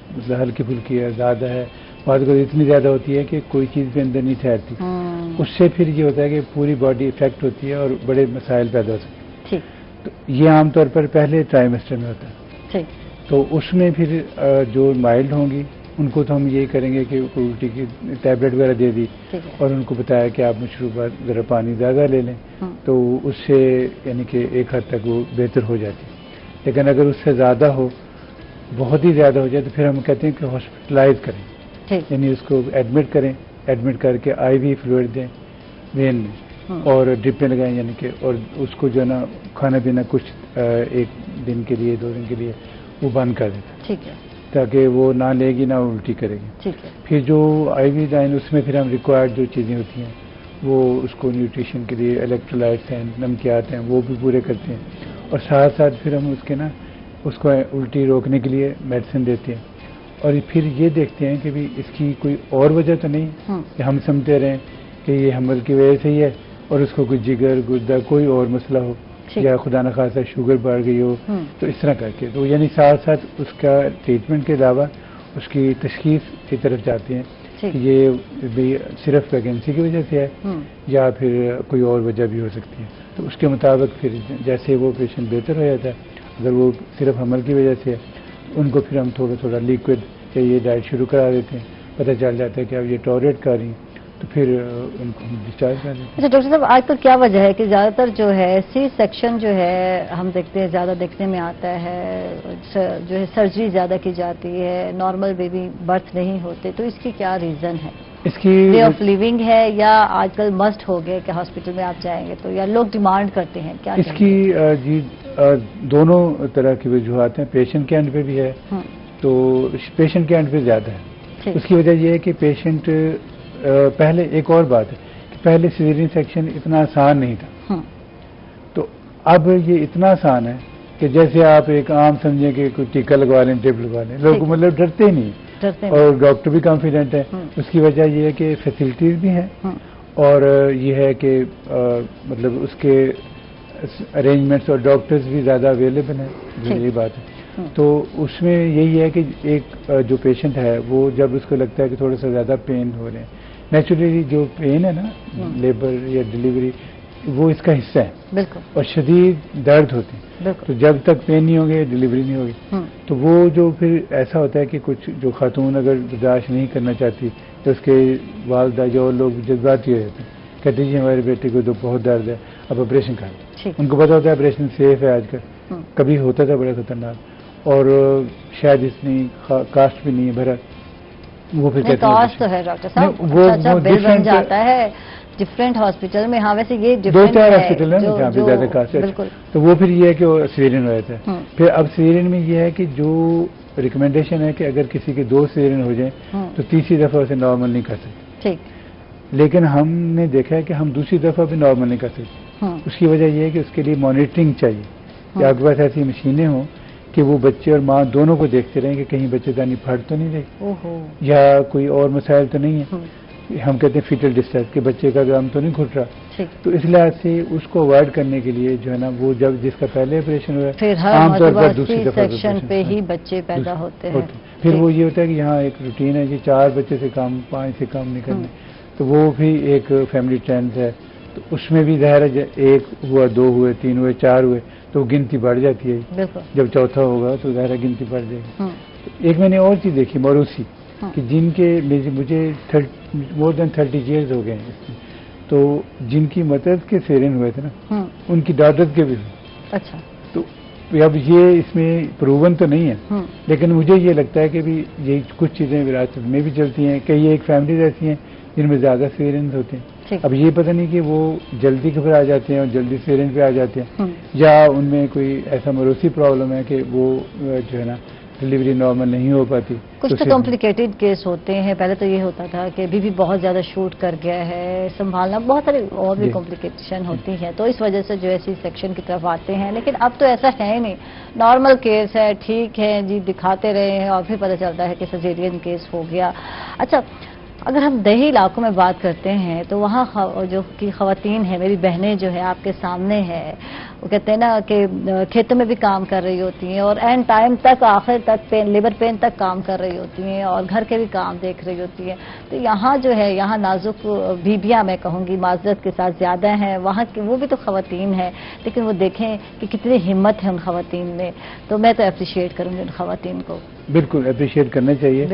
مطلب ہلکی پھلکی ہے، زیادہ ہے، بعض اوقات اتنی زیادہ ہوتی ہے کہ کوئی چیز بھی اندر نہیں ٹھہرتی. اس سے پھر یہ ہوتا ہے کہ پوری باڈی افیکٹ ہوتی ہے اور بڑے مسائل پیدا ہو سکتے ہیں. تو یہ عام طور پر پہلے ٹرائیمسٹر میں ہوتا ہے. تو اس میں پھر جو مائلڈ ہوں گی ان کو تو ہم یہی کریں گے کہ الٹی کی ٹیبلٹ وغیرہ دے دی، اور ان کو بتایا کہ آپ مشروبات ذرا پانی زیادہ لے لیں، تو اس سے یعنی کہ ایک حد تک وہ بہتر ہو جاتی. لیکن اگر اس سے زیادہ ہو، بہت ہی زیادہ ہو جائے، تو پھر ہم کہتے ہیں کہ ہاسپٹلائز کریں، یعنی اس کو ایڈمٹ کریں، ایڈمٹ کر کے آئی وی فلوئڈ دیں وین میں، اور ڈرپیں لگائیں، یعنی کہ اور اس کو جو ہے نا کھانا پینا کچھ ایک دن کے لیے 2 دن کے لیے وہ بند کر دیتا، تاکہ وہ نہ لے گی نہ الٹی کرے گی. پھر جو آئی وی لائن اس میں پھر ہم ریکوائرڈ جو چیزیں ہوتی ہیں وہ اس کو نیوٹریشن کے لیے الیکٹرولائٹس ہیں، نمکیات ہیں، وہ بھی پورے کرتے ہیں، اور ساتھ ساتھ پھر ہم اس کے نا اس کو الٹی روکنے کے لیے میڈیسن دیتے ہیں. اور پھر یہ دیکھتے ہیں کہ بھی اس کی کوئی اور وجہ تو نہیں کہ ہم سمجھتے رہیں کہ یہ حمل کی وجہ سے ہی ہے، اور اس کو کوئی جگر گردہ کوئی اور مسئلہ ہو، یا خدا نخواستہ شوگر بڑھ گئی ہو، تو اس طرح کر کے. تو یعنی ساتھ ساتھ اس کا ٹریٹمنٹ کے علاوہ اس کی تشخیص کی طرف جاتے ہیں کہ یہ بھی صرف پریگنسی کی وجہ سے ہے یا پھر کوئی اور وجہ بھی ہو سکتی ہے. تو اس کے مطابق پھر جیسے وہ پیشنٹ بہتر ہو جاتا ہے. اگر وہ صرف حمل کی وجہ سے ہے، ان کو پھر ہم تھوڑا تھوڑا لیکوڈ یا یہ ڈائٹ شروع کرا دیتے ہیں. پتہ چل جاتا ہے کہ اب یہ ٹالریٹ کر رہی ہیں تو پھر ان کو ہم ڈسچارج کر دیتے ہیں. اچھا ڈاکٹر صاحب، آج کل کیا وجہ ہے کہ زیادہ تر جو ہے سی سیکشن جو ہے ہم دیکھتے ہیں، زیادہ دیکھنے میں آتا ہے، جو ہے سرجری زیادہ کی جاتی ہے، نارمل بیبی برتھ نہیں ہوتے، تو اس کی کیا ریزن ہے؟ اس کی وے آف لیونگ ہے یا آج کل مسٹ ہو گئے کہ ہاسپٹل میں آپ جائیں گے تو، یا لوگ ڈیمانڈ کرتے ہیں؟ کیا اس کی جی دونوں طرح کی وجوہات ہیں. پیشنٹ کے اینڈ پہ بھی ہے، تو پیشنٹ کے اینڈ پہ زیادہ ہے. اس کی وجہ یہ ہے کہ پیشنٹ پہلے ایک اور بات ہے کہ پہلے سیزرین سیکشن اتنا آسان نہیں تھا، تو اب یہ اتنا آسان ہے کہ جیسے آپ ایک عام سمجھیں کہ کوئی ٹیکا لگوا لیں، ٹیپ لگوا لیں، لوگ مطلب ڈرتے ہی نہیں، اور ڈاکٹر بھی کانفیڈنٹ ہے. اس کی وجہ یہ ہے کہ فیسلٹیز بھی ہیں، اور یہ ہے کہ مطلب اس کے ارینجمنٹس اور ڈاکٹرز بھی زیادہ اویلیبل ہیں. یہی بات ہے. تو اس میں یہی ہے کہ ایک جو پیشنٹ ہے وہ جب اس کو لگتا ہے کہ تھوڑا سا زیادہ پین ہو رہے ہیں، نیچرلی جو پین ہے نا لیبر یا ڈلیوری، وہ اس کا حصہ ہے. بالکل. اور شدید درد ہوتے ہیں، تو جب تک پین نہیں ہوگی ڈلیوری نہیں ہوگی. تو وہ جو پھر ایسا ہوتا ہے کہ کچھ جو خاتون اگر برداشت نہیں کرنا چاہتی تو اس کے والدہ جو لوگ جذباتی ہو جاتے ہیں، کہتے ہیں جی ہمارے بیٹے کو تو بہت درد ہے، اب آپریشن کر دیں. ان کو پتا ہوتا ہے آپریشن سیف ہے. آج کل کبھی ہوتا تھا بڑا خطرناک، اور شاید اس نے کاسٹ بھی نہیں ہے بھرا، وہ پھر کہتے ہیں کاسٹ تو ہے ڈاکٹر صاحب، اچھا بل بن جاتا ہے ڈفرینٹ ہاسپٹل میں. ہاں ویسے یہ دو چار ہاسپٹل ہیں جہاں پہ زیادہ کاسٹ ہے. تو وہ پھر یہ ہے کہ وہ سیزرین ہو جاتا ہے. پھر اب سیزرین میں یہ ہے کہ جو ریکمینڈیشن ہے کہ اگر کسی کے 2 سیزرین ہو جائیں تو تیسری دفعہ اسے نارمل نہیں کر سکتے. لیکن ہم نے دیکھا ہے کہ ہم دوسری دفعہ بھی نارمل نہیں کر سکتے. اس کی وجہ یہ ہے کہ اس کے لیے مانیٹرنگ چاہیے کہ آپ کے پاس ایسی مشینیں ہوں کہ وہ بچے اور ماں دونوں کو دیکھتے رہیں کہ کہیں بچے دانی پھٹ تو نہیں رہی یا کوئی اور مسائل تو نہیں ہے. ہم کہتے ہیں فیٹل ڈسٹرس کہ بچے کا دم تو نہیں گھٹ رہا. تو اس لحاظ سے اس کو اوائڈ کرنے کے لیے جو ہے نا وہ جب جس کا پہلے آپریشن ہوا ہے عام طور پر دوسری دفعہ سیکشن پہ ہی بچے پیدا ہوتے ہیں. پھر وہ یہ ہوتا ہے کہ یہاں ایک روٹین ہے کہ 4 بچے سے کم 5 سے کم نہیں کرنے. تو وہ بھی ایک فیملی ٹرینڈ ہے. تو اس میں بھی ظاہر ہے 1 ہوا 2 ہوئے 3 ہوئے 4 ہوئے تو گنتی بڑھ جاتی ہے. جب چوتھا ہوگا تو ظاہر گنتی بڑھ جائے گی. ایک میں نے اور چیز دیکھی موروثی کہ جن کے مجھے مور دین 30 ایئرز ہو گئے ہیں، تو جن کی مدد کے سیزرین ہوئے تھے نا ان کی ڈاٹر کے بھی ہوئے. اچھا. تو اب یہ اس میں پروون تو نہیں ہے، لیکن مجھے یہ لگتا ہے کہ بھی یہ کچھ چیزیں وراثت میں بھی چلتی ہیں. کئی ایک فیملیز ایسی ہیں جن میں زیادہ سیزرینز ہوتے ہیں. اب یہ پتہ نہیں کہ وہ جلدی گھبرا جاتے ہیں اور جلدی سیزرین پہ آ جاتے ہیں، یا ان میں کوئی ایسا موروثی پرابلم ہے کہ وہ جو ہے نا ڈلیوری نارمل نہیں ہو پاتی. کچھ تو کمپلیکیٹڈ کیس ہوتے ہیں. پہلے تو یہ ہوتا تھا کہ بیوی بہت زیادہ شوٹ کر گیا ہے، سنبھالنا بہت ساری اور بھی کمپلیکیشن ہوتی ہیں، تو اس وجہ سے جو ہے سی سیکشن کی طرف آتے ہیں. لیکن اب تو ایسا ہے ہی نہیں، نارمل کیس ہے، ٹھیک ہے جی، دکھاتے رہے ہیں اور پھر پتہ چلتا ہے کہ سیزرین کیس ہو گیا. اچھا، اگر ہم دیہی علاقوں میں بات کرتے ہیں تو وہاں جو کی خواتین ہیں، میری بہنیں جو ہے آپ کے سامنے ہے، وہ کہتے ہیں نا کہ کھیتوں میں بھی کام کر رہی ہوتی ہیں اور اینڈ ٹائم تک آخر تک لیبر پین تک کام کر رہی ہوتی ہیں اور گھر کے بھی کام دیکھ رہی ہوتی ہیں. تو یہاں جو ہے یہاں نازک بیبیاں میں کہوں گی معذرت کے ساتھ زیادہ ہیں. وہاں کی وہ بھی تو خواتین ہیں، لیکن وہ دیکھیں کہ کتنی ہمت ہے ان خواتین میں. تو میں تو اپریشیٹ کروں گی ان خواتین کو. بالکل اپریشیٹ کرنا چاہیے،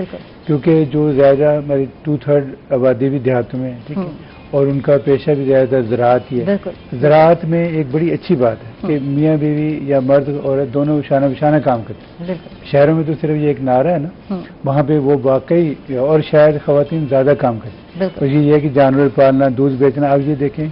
کیونکہ جو زیادہ ہماری 2/3 آبادی بھی دیہاتوں میں ہے، ٹھیک ہے، اور ان کا پیشہ بھی زیادہ زراعت ہی ہے. زراعت میں ایک بڑی اچھی بات ہے کہ میاں بیوی یا مرد عورت دونوں شانہ بشانہ کام کرتے ہیں. شہروں میں تو صرف یہ ایک نعرہ ہے نا، وہاں پہ وہ واقعی، اور شاید خواتین زیادہ کام کرتی ہیں. اور یہ ہے کہ جانور پالنا، دودھ بیچنا. اب یہ دیکھیں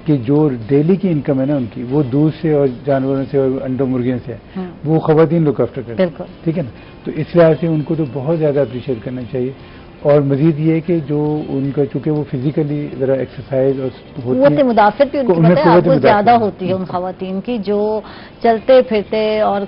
کہ جو ڈیلی کی انکم ہے نا ان کی، وہ دودھ سے اور جانوروں سے اور انڈوں مرغیوں سے ہے، وہ خواتین لوگ آفٹر کرتے ہیں. ٹھیک ہے نا. تو اس لحاظ سے ان کو تو بہت زیادہ اپریشیٹ کرنا چاہیے. اور مزید یہ کہ جو ان کا چونکہ وہ فزیکلی ذرا ایکسرسائز اور قوت مدافعت بھی ان کی بہت زیادہ ہوتی ہے ان خواتین کی، جو چلتے پھرتے، اور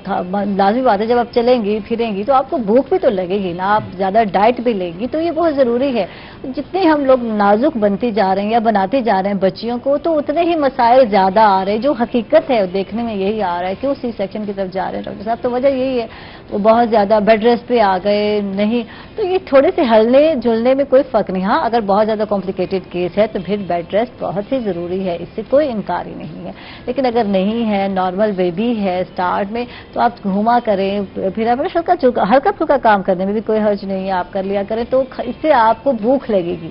لازمی بات ہے جب آپ چلیں گی پھریں گی تو آپ کو بھوک بھی تو لگے گی نا، آپ زیادہ ڈائٹ بھی لیں گی، تو یہ بہت ضروری ہے. جتنے ہم لوگ نازک بنتی جا رہے ہیں یا بناتے جا رہے ہیں بچیوں کو، تو اتنے ہی مسائل زیادہ آ رہے ہیں. جو حقیقت ہے دیکھنے میں یہی آ رہا ہے. کیوں سی سیکشن کی طرف جا رہے ہیں ڈاکٹر صاحب؟ تو وجہ یہی ہے وہ بہت زیادہ بیڈ ریسٹ پہ آ گئے نہیں. تو یہ تھوڑے سے ہلنے جھلنے میں کوئی فرق نہیں. ہاں اگر بہت زیادہ کمپلیکیٹڈ کیس ہے تو پھر بیڈ ریسٹ بہت ہی ضروری ہے، اس سے کوئی انکار ہی نہیں ہے. لیکن اگر نہیں ہے، نارمل بیبی ہے سٹارٹ میں، تو آپ گھوما کریں، پھر آپ ہلکا پھلکا کام کرنے میں بھی کوئی حرج نہیں ہے، آپ کر لیا کریں. تو اس سے آپ کو بھوک لگے گی.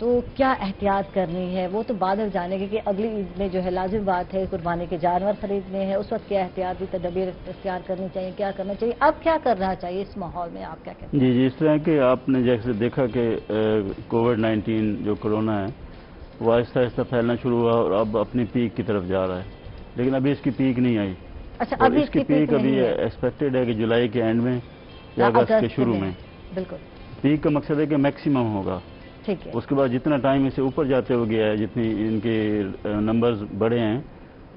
تو کیا احتیاط کرنی ہے؟ وہ تو بعد میں جانے گے کہ اگلی عید میں جو ہے لازم بات ہے قربانی کے جانور خریدنے ہیں، اس وقت کیا احتیاطی تدابیر اختیار کرنی چاہیے، کیا کرنا چاہیے، اب کیا کرنا چاہیے اس ماحول میں، آپ کیا کہتے ہیں؟ جی اس طرح کہ آپ نے جیسے دیکھا کہ کووڈ-19 جو کرونا ہے وہ آہستہ آہستہ پھیلنا شروع ہوا اور اب اپنی پیک کی طرف جا رہا ہے، لیکن ابھی اس کی پیک نہیں آئی۔ اچھا، اور ابھی اس کی پیک ابھی ایکسپیکٹڈ ہے کہ جولائی کے اینڈ میں یا اگست کے شروع میں۔ بالکل، پیک کا مقصد ہے کہ میکسیمم ہوگا، ٹھیک ہے۔ اس کے بعد جتنا ٹائم اسے اوپر جاتے ہو گیا ہے، جتنی ان کے نمبرز بڑھے ہیں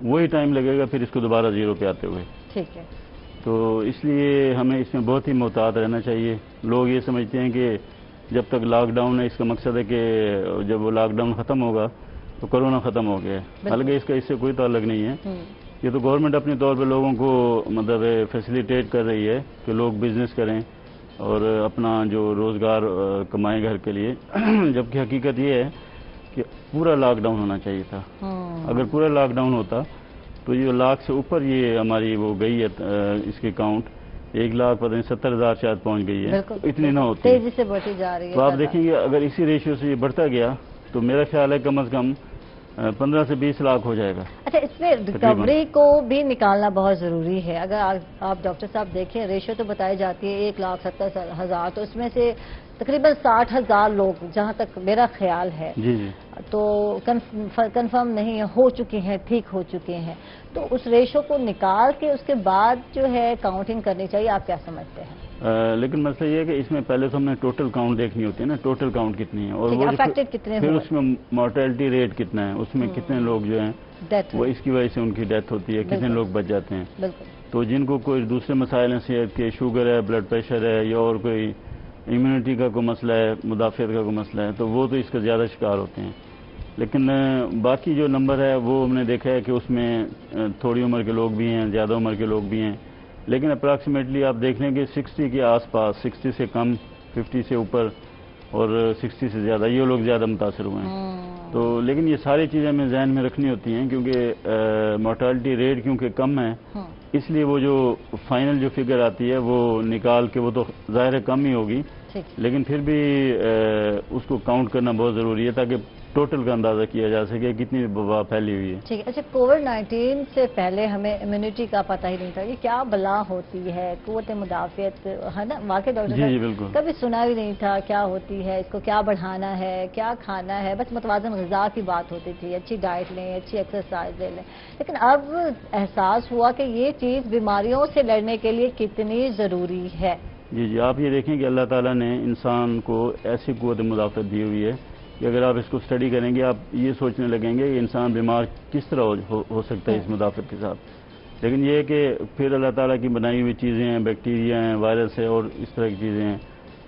وہی ٹائم لگے گا پھر اس کو دوبارہ زیرو پہ آتے ہوئے۔ ٹھیک ہے، تو اس لیے ہمیں اس میں بہت ہی محتاط رہنا چاہیے۔ لوگ یہ سمجھتے ہیں کہ جب تک لاک ڈاؤن ہے، اس کا مقصد ہے کہ جب وہ لاک ڈاؤن ختم ہوگا تو کرونا ختم ہو گیا ہے، حالانکہ اس کا اس سے کوئی تعلق نہیں ہے۔ یہ تو گورنمنٹ اپنے طور پہ لوگوں کو مطلب فیسیلیٹیٹ کر رہی ہے کہ لوگ بزنس کریں اور اپنا جو روزگار کمائیں گھر کے لیے، جبکہ حقیقت یہ ہے کہ پورا لاک ڈاؤن ہونا چاہیے تھا۔ اگر پورا لاک ڈاؤن ہوتا تو یہ لاکھ سے اوپر یہ ہماری وہ گئی ہے اس کی کاؤنٹ 1,70,000 شاید پہنچ گئی ہے، اتنی نہ ہوتی، تیزی سے بڑھتی جا رہی ہے۔ تو آپ دیکھیں گے اگر اسی ریشیو سے یہ بڑھتا گیا تو میرا خیال ہے کم از کم 15 سے 20 لاکھ ہو جائے گا۔ اچھا، اس میں ریکوری کو بھی نکالنا بہت ضروری ہے۔ اگر آپ ڈاکٹر صاحب دیکھیں، ریشو تو بتائی جاتی ہے 1,70,000، تو اس میں سے تقریباً 60,000 لوگ جہاں تک میرا خیال ہے جی تو کنفرم نہیں ہو چکے ہیں، ٹھیک ہو چکے ہیں، تو اس ریشو کو نکال کے اس کے بعد جو ہے کاؤنٹنگ کرنی چاہیے، آپ کیا سمجھتے ہیں؟ لیکن مسئلہ یہ ہے کہ اس میں پہلے تو ہمیں ٹوٹل کاؤنٹ دیکھنی ہوتی ہے نا، ٹوٹل کاؤنٹ کتنی ہے اور وہ افیکٹڈ کتنے پھر اس میں مورٹیلٹی ریٹ کتنا ہے، اس میں کتنے لوگ جو ہیں وہ اس کی وجہ سے ان کی ڈیتھ ہوتی ہے، کتنے لوگ بچ جاتے ہیں۔ بالکل، تو جن کو کوئی دوسرے مسائل ہیں، صحت کے، شوگر ہے، بلڈ پریشر ہے یا اور کوئی امیونٹی کا کوئی مسئلہ ہے، مدافعت کا کوئی مسئلہ ہے، تو وہ تو اس کا زیادہ شکار ہوتے ہیں۔ لیکن باقی جو نمبر ہے وہ ہم نے دیکھا ہے کہ اس میں تھوڑی عمر کے لوگ بھی ہیں، زیادہ عمر کے لوگ بھی ہیں، لیکن اپراکسیمیٹلی آپ دیکھ لیں کہ 60 کے آس پاس، 60 سے کم، 50 سے اوپر اور 60 سے زیادہ یہ لوگ زیادہ متاثر ہوئے ہیں۔ تو لیکن یہ ساری چیزیں ہمیں ذہن میں رکھنی ہوتی ہیں کیونکہ مورٹالٹی ریٹ کیونکہ کم ہے، اس لیے وہ جو فائنل جو فگر آتی ہے وہ نکال کے وہ تو ظاہر کم ہی ہوگی، لیکن پھر بھی اس کو کاؤنٹ کرنا بہت ضروری ہے تاکہ ٹوٹل کا اندازہ کیا جا سکے کتنی وبا پھیلی ہوئی ہے۔ ٹھیک ہے۔ اچھا، کووڈ-19 سے پہلے ہمیں امیونٹی کا پتہ ہی نہیں تھا کہ کیا بلا ہوتی ہے، قوت مدافعت ہے نا، واقع ڈاکٹر جی بالکل، کبھی سنا بھی نہیں تھا کیا ہوتی ہے، اس کو کیا بڑھانا ہے، کیا کھانا ہے، بس متوازن غذا کی بات ہوتی تھی، اچھی ڈائٹ لیں، اچھی ایکسرسائز لے لیں، لیکن اب احساس ہوا کہ یہ چیز بیماریوں سے لڑنے کے لیے کتنی ضروری ہے۔ جی آپ یہ دیکھیں کہ اللہ تعالیٰ نے انسان کو ایسی قوت مدافعت دی ہوئی ہے کہ اگر آپ اس کو اسٹڈی کریں گے آپ یہ سوچنے لگیں گے کہ انسان بیمار کس طرح ہو سکتا ہے اس مدافعت کے ساتھ، لیکن یہ ہے کہ پھر اللہ تعالیٰ کی بنائی ہوئی چیزیں ہیں، بیکٹیریا ہیں، وائرس ہے اور اس طرح کی چیزیں ہیں،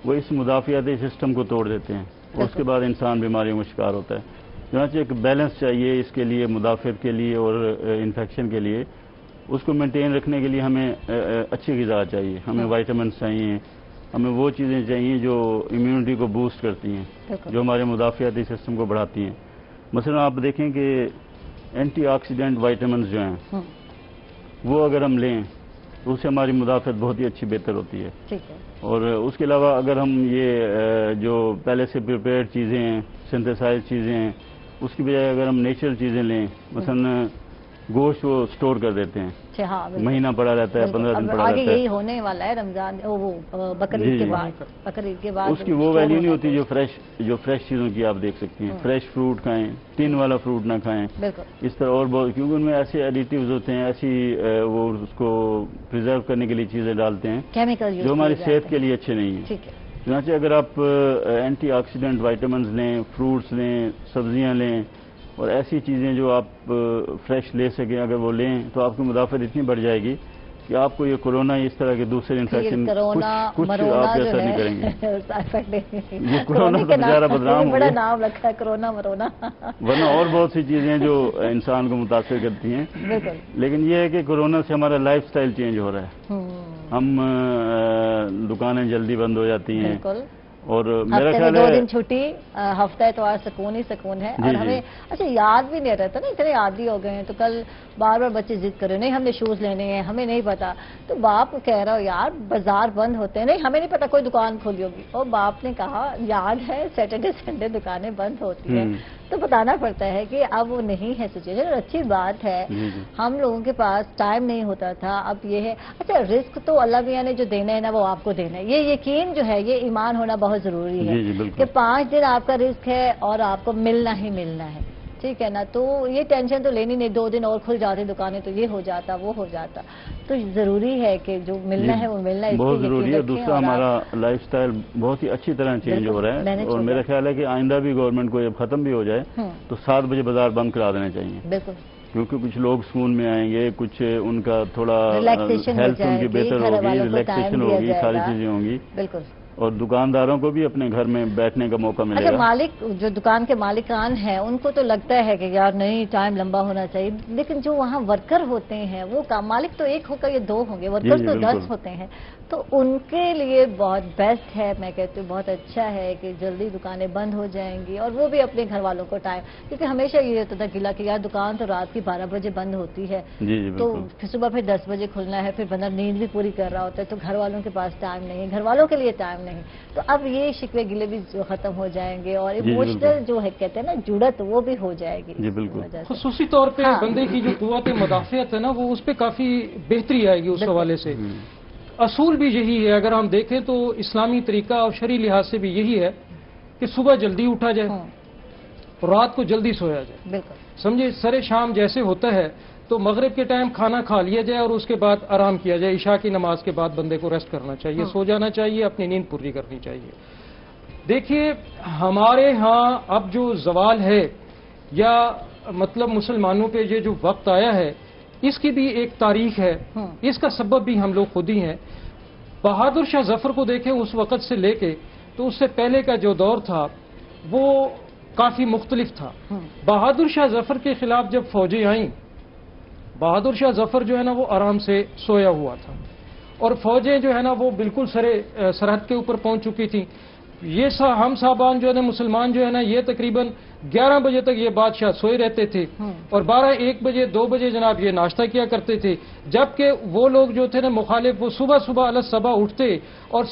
وہ اس مدافعتی سسٹم کو توڑ دیتے ہیں اور اس کے بعد انسان بیماریوں کا شکار ہوتا ہے۔ چنانچہ ایک بیلنس چاہیے اس کے لیے، مدافعت کے لیے اور انفیکشن کے لیے، اس کو مینٹین رکھنے کے لیے ہمیں اچھی غذا چاہیے، ہمیں وائٹامنس چاہیے، ہمیں وہ چیزیں چاہیے جو امیونٹی کو بوسٹ کرتی ہیں، جو ہمارے مدافعتی سسٹم کو بڑھاتی ہیں۔ مثلا آپ دیکھیں کہ اینٹی آکسیڈنٹ وائٹامنس جو ہیں وہ اگر ہم لیں تو اس سے ہماری مدافعت بہت ہی اچھی بہتر ہوتی ہے۔ اور اس کے علاوہ اگر ہم یہ جو پہلے سے پریپیئرڈ چیزیں ہیں، سنتھیسائز چیزیں ہیں، اس کی بجائے اگر ہم نیچرل چیزیں لیں، مثلا گوشت وہ سٹور کر دیتے ہیں، مہینہ پڑا رہتا ہے، 15 دن پڑا رہتا ہے، یہی ہونے والا ہے رمضان بقرعید کے بعد اس کی وہ ویلیو نہیں ہوتی جو فریش چیزوں کی آپ دیکھ سکتی ہیں۔ فریش فروٹ کھائیں، ٹن والا فروٹ نہ کھائیں، اس طرح اور بہت، کیونکہ ان میں ایسے ایڈیٹیوز ہوتے ہیں، ایسی وہ اس کو پریزرو کرنے کے لیے چیزیں ڈالتے ہیں جو ہماری صحت کے لیے اچھے نہیں ہیں۔ چنانچہ اگر آپ اینٹی آکسیڈنٹ وائٹامنز لیں، فروٹس لیں، سبزیاں لیں اور ایسی چیزیں جو آپ فریش لے سکیں، اگر وہ لیں تو آپ کی مدافعت اتنی بڑھ جائے گی کہ آپ کو یہ کورونا اس طرح کے دوسرے انفیکشن کچھ آپ اثر نہیں کریں گے۔ یہ کورونا تو بیچارہ بدنام ہو گیا، نام رکھا ہے کرونا مرونا، ورنہ اور بہت سی چیزیں جو انسان کو متاثر کرتی ہیں، لیکن یہ ہے کہ کورونا سے ہمارا لائف سٹائل چینج ہو رہا ہے، ہم دکانیں جلدی بند ہو جاتی ہیں اور میرا خیال ہے 2 دن چھٹی، ہفتہ اتوار سکون ہی سکون ہے. اور ہمیں اچھا یاد بھی نہیں رہتا نا، اتنے عادی ہو گئے ہیں، تو کل بار بار بچے ضد کر رہے نہیں ہم نے شوز لینے ہیں، ہمیں نہیں پتا. تو باپ کہہ رہا ہو یار بازار بند ہوتے ہیں، نہیں ہمیں نہیں پتا کوئی دکان کھولی ہوگی. اور باپ نے کہا یاد ہے سیٹرڈے سنڈے دکانیں بند ہوتی ہیں. تو بتانا پڑتا ہے کہ اب وہ نہیں ہے سچویشن. اور اچھی بات ہے ہم لوگوں کے پاس ٹائم نہیں ہوتا تھا، اب یہ ہے. اچھا رزق تو اللہ میاں نے جو دینا ہے نا وہ آپ کو دینا ہے، یہ یقین جو ہے یہ ایمان ہونا بہت ضروری ہے کہ 5 دن آپ کا رزق ہے اور آپ کو ملنا ہی ملنا ہے. ٹھیک ہے نا، تو یہ ٹینشن تو لینی نہیں. 2 دن اور کھل جاتے دکانیں تو یہ ہو جاتا وہ ہو جاتا. تو ضروری ہے کہ جو ملنا ہے وہ ملنا ہے، بہت ضروری ہے. دوسرا ہمارا لائف سٹائل بہت ہی اچھی طرح چینج ہو رہا ہے، اور میرا خیال ہے کہ آئندہ بھی گورنمنٹ کو جب ختم بھی ہو جائے تو 7 بجے بازار بند کرا دینا چاہیے. بالکل، کیونکہ کچھ لوگ سکون میں آئیں گے، کچھ ان کا تھوڑا ہیلتھ ان کی بہتر ہوگی، ریلیکسیشن ہوگی، ساری چیزیں ہوں گی. بالکل. اور دکانداروں کو بھی اپنے گھر میں بیٹھنے کا موقع ملے گا. مالک جو دکان کے مالکان ہیں ان کو تو لگتا ہے کہ یار نہیں ٹائم لمبا ہونا چاہیے، لیکن جو وہاں ورکر ہوتے ہیں وہ مالک تو ایک ہوگا یا 2 ہوں گے، ورکر تو 10 ہوتے ہیں. تو ان کے لیے بہت بیسٹ ہے، میں کہتی ہوں بہت اچھا ہے کہ جلدی دکانیں بند ہو جائیں گی اور وہ بھی اپنے گھر والوں کو ٹائم، کیونکہ ہمیشہ یہ ہوتا تھا گلا کہ یار دکان تو رات کی 12 بجے بند ہوتی ہے، تو صبح پھر 10 بجے کھلنا ہے، پھر بندہ نیند بھی پوری کر رہا ہوتا ہے، تو گھر والوں کے پاس ٹائم نہیں، گھر والوں کے لیے ٹائم نہیں. تو اب یہ شکوے گلے بھی ختم ہو جائیں گے اور ایموشنل جو ہے کہتے ہیں نا جڑت وہ بھی ہو جائے گی. جی بالکل. خصوصی طور پہ بندے کی جو قوت مدافعت ہے نا وہ اس پہ کافی بہتری آئے گی اس حوالے سے. اصول بھی یہی ہے، اگر ہم دیکھیں تو اسلامی طریقہ اور شرعی لحاظ سے بھی یہی ہے کہ صبح جلدی اٹھا جائے، رات کو جلدی سویا جائے. بالکل سمجھے، سر شام جیسے ہوتا ہے تو مغرب کے ٹائم کھانا کھا لیا جائے اور اس کے بعد آرام کیا جائے. عشاء کی نماز کے بعد بندے کو ریسٹ کرنا چاہیے، سو جانا چاہیے، اپنی نیند پوری کرنی چاہیے. دیکھیے ہمارے ہاں اب جو زوال ہے یا مطلب مسلمانوں پہ یہ جو وقت آیا ہے اس کی بھی ایک تاریخ ہے، اس کا سبب بھی ہم لوگ خود ہی ہیں. بہادر شاہ ظفر کو دیکھیں اس وقت سے لے کے تو اس سے پہلے کا جو دور تھا وہ کافی مختلف تھا. بہادر شاہ ظفر کے خلاف جب فوجیں آئیں، بہادر شاہ ظفر جو ہے نا وہ آرام سے سویا ہوا تھا اور فوجیں جو ہے نا وہ بالکل سرحد کے اوپر پہنچ چکی تھیں. یہ ہم صاحبان جو ہے نا مسلمان جو ہے نا یہ تقریباً 11 بجے تک یہ بادشاہ سوئے رہتے تھے اور 12 1 بجے 2 بجے جناب یہ ناشتہ کیا کرتے تھے. جبکہ وہ لوگ جو تھے نا مخالف وہ صبح صبح اٹھتے اور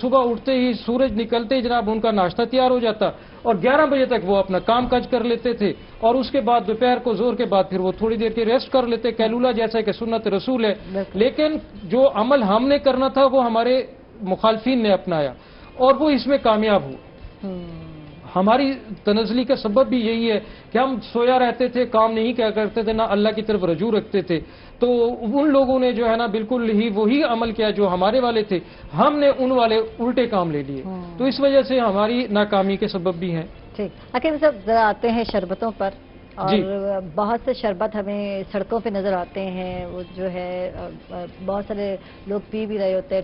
صبح اٹھتے ہی سورج نکلتے ہی جناب ان کا ناشتہ تیار ہو جاتا اور 11 بجے تک وہ اپنا کام کاج کر لیتے تھے اور اس کے بعد دوپہر کو زور کے بعد پھر وہ تھوڑی دیر کے ریسٹ کر لیتے. کیلولہ جیسا کہ سنت رسول ہے. لیکن جو عمل ہم نے کرنا تھا وہ ہمارے مخالفین نے اپنایا اور وہ اس میں کامیاب ہوئے. ہماری تنزلی کا سبب بھی یہی ہے کہ ہم سویا رہتے تھے، کام نہیں کیا کرتے تھے، نہ اللہ کی طرف رجوع رکھتے تھے. تو ان لوگوں نے جو ہے نا بالکل ہی وہی عمل کیا جو ہمارے والے تھے، ہم نے ان والے الٹے کام لے لیے. تو اس وجہ سے ہماری ناکامی کے سبب بھی ہیں. ٹھیک حکیم صاحب، ذرا آتے ہیں شربتوں پر. اور بہت سے شربت ہمیں سڑکوں پہ نظر آتے ہیں، وہ جو ہے بہت سارے لوگ پی بھی رہے ہوتے ہیں،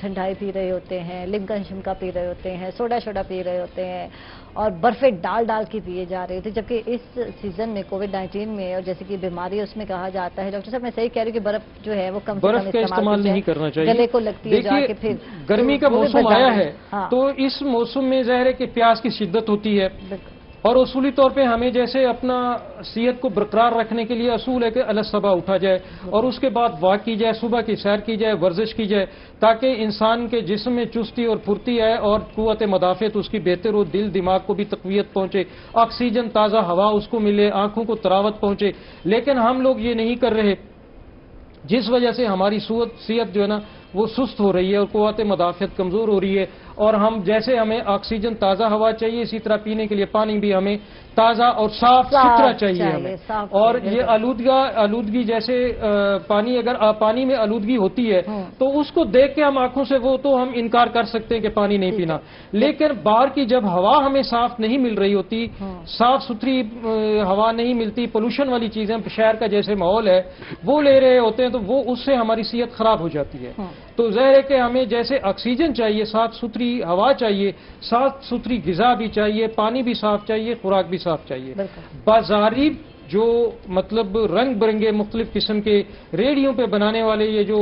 ٹھنڈائی پی رہے ہوتے ہیں، لمکا شمکا پی رہے ہوتے ہیں، سوڈا پی رہے ہوتے ہیں اور برفیں ڈال کے پیے جا رہے تھے. جبکہ اس سیزن میں کووڈ-19 میں اور جیسے کہ بیماری اس میں کہا جاتا ہے، ڈاکٹر صاحب میں صحیح کہہ رہی ہوں کہ برف جو ہے وہ کم سے کم استعمال نہیں کرنا چاہیے، گلے کو لگتی ہے جا کے. پھر گرمی کا موسم آیا ہے تو اس موسم میں ظاہر ہے کہ پیاس کی شدت ہوتی ہے اور اصولی طور پہ ہمیں جیسے اپنا صحت کو برقرار رکھنے کے لیے اصول ہے کہ الصبح اٹھا جائے اور اس کے بعد واک کی جائے، صبح کی سیر کی جائے، ورزش کی جائے تاکہ انسان کے جسم میں چستی اور پھرتی آئے اور قوت مدافعت اس کی بہتر ہو، دل دماغ کو بھی تقویت پہنچے، آکسیجن تازہ ہوا اس کو ملے، آنکھوں کو تراوت پہنچے. لیکن ہم لوگ یہ نہیں کر رہے جس وجہ سے ہماری صحت جو ہے نا وہ سست ہو رہی ہے اور قوت مدافعت کمزور ہو رہی ہے. اور ہم جیسے ہمیں آکسیجن تازہ ہوا چاہیے اسی طرح پینے کے لیے پانی بھی ہمیں تازہ اور صاف ستھرا چاہیے ہمیں. اور یہ آلودگی جیسے پانی میں آلودگی ہوتی ہے تو اس کو دیکھ کے ہم آنکھوں سے وہ تو ہم انکار کر سکتے ہیں کہ پانی نہیں پینا. لیکن باہر کی جب ہوا ہمیں صاف نہیں مل رہی ہوتی، صاف ستھری ہوا نہیں ملتی، پولوشن والی چیزیں شہر کا جیسے ماحول ہے وہ لے رہے ہوتے ہیں تو وہ اس سے ہماری صحت خراب ہو جاتی ہے. تو ظاہر ہے کہ ہمیں جیسے آکسیجن چاہیے، صاف ستھری ہوا چاہیے، صاف ستھری غذا بھی چاہیے، پانی بھی صاف چاہیے، خوراک بھی صاف چاہیے. بازاری جو مطلب رنگ برنگے مختلف قسم کے ریڑھیوں پہ بنانے والے یہ جو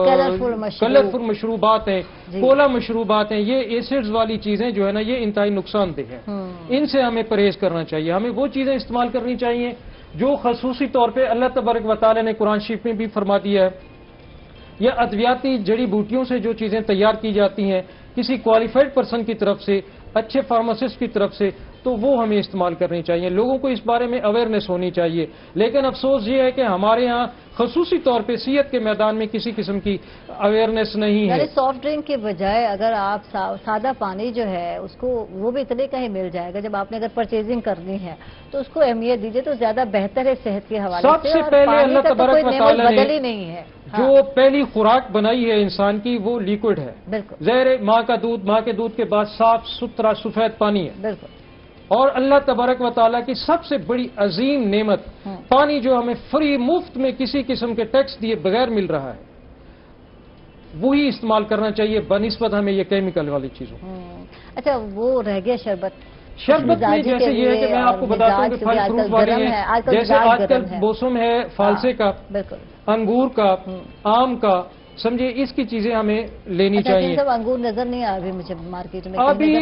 کلرفل مشروبات ہیں، کولا مشروبات ہیں، یہ ایسڈز والی چیزیں جو ہے نا یہ انتہائی نقصان دہ ہیں. ان سے ہمیں پرہیز کرنا چاہیے. ہمیں وہ چیزیں استعمال کرنی چاہیے جو خصوصی طور پہ اللہ تبارک و تعالی نے قرآن شریف میں بھی فرما دیا ہے. یا ادویاتی جڑی بوٹیوں سے جو چیزیں تیار کی جاتی ہیں کسی کوالیفائڈ پرسن کی طرف سے، اچھے فارماسسٹ کی طرف سے، تو وہ ہمیں استعمال کرنی چاہیے. لوگوں کو اس بارے میں اویئرنیس ہونی چاہیے. لیکن افسوس یہ ہے کہ ہمارے ہاں خصوصی طور پہ صحت کے میدان میں کسی قسم کی اویئرنیس نہیں ہے. یعنی سافٹ ڈرنک کے بجائے اگر آپ سادہ پانی جو ہے اس کو وہ بھی اتنے کا ہی مل جائے گا. جب آپ نے اگر پرچیزنگ کرنی ہے تو اس کو اہمیت دیجیے تو زیادہ بہتر ہے صحت کے حوالے سے. سب سے پہلے اللہ تبارک و تعالی نے بدل ہی نہیں ہے. جو پہلی خوراک بنائی ہے انسان کی وہ لیکوڈ ہے. بالکل. زہر ماں کا دودھ، ماں کے دودھ کے بعد صاف ستھرا سفید پانی ہے. بالکل. اور اللہ تبارک و تعالیٰ کی سب سے بڑی عظیم نعمت پانی جو ہمیں فری مفت میں کسی قسم کے ٹیکس دیے بغیر مل رہا ہے، وہی استعمال کرنا چاہیے بنسبت ہمیں یہ کیمیکل والی چیزوں. اچھا وہ رہ گیا شربت میں جیسے یہ ہے کہ میں آپ کو بتاتا ہوں کہ پھل فروٹ والے ہیں، جیسے آج کل موسم ہے فالسے کا، انگور کا، آم کا، سمجھے اس کی چیزیں ہمیں لینی چاہیے. سب انگور نظر نہیں آ رہی مجھے مارکیٹ میں. ابھی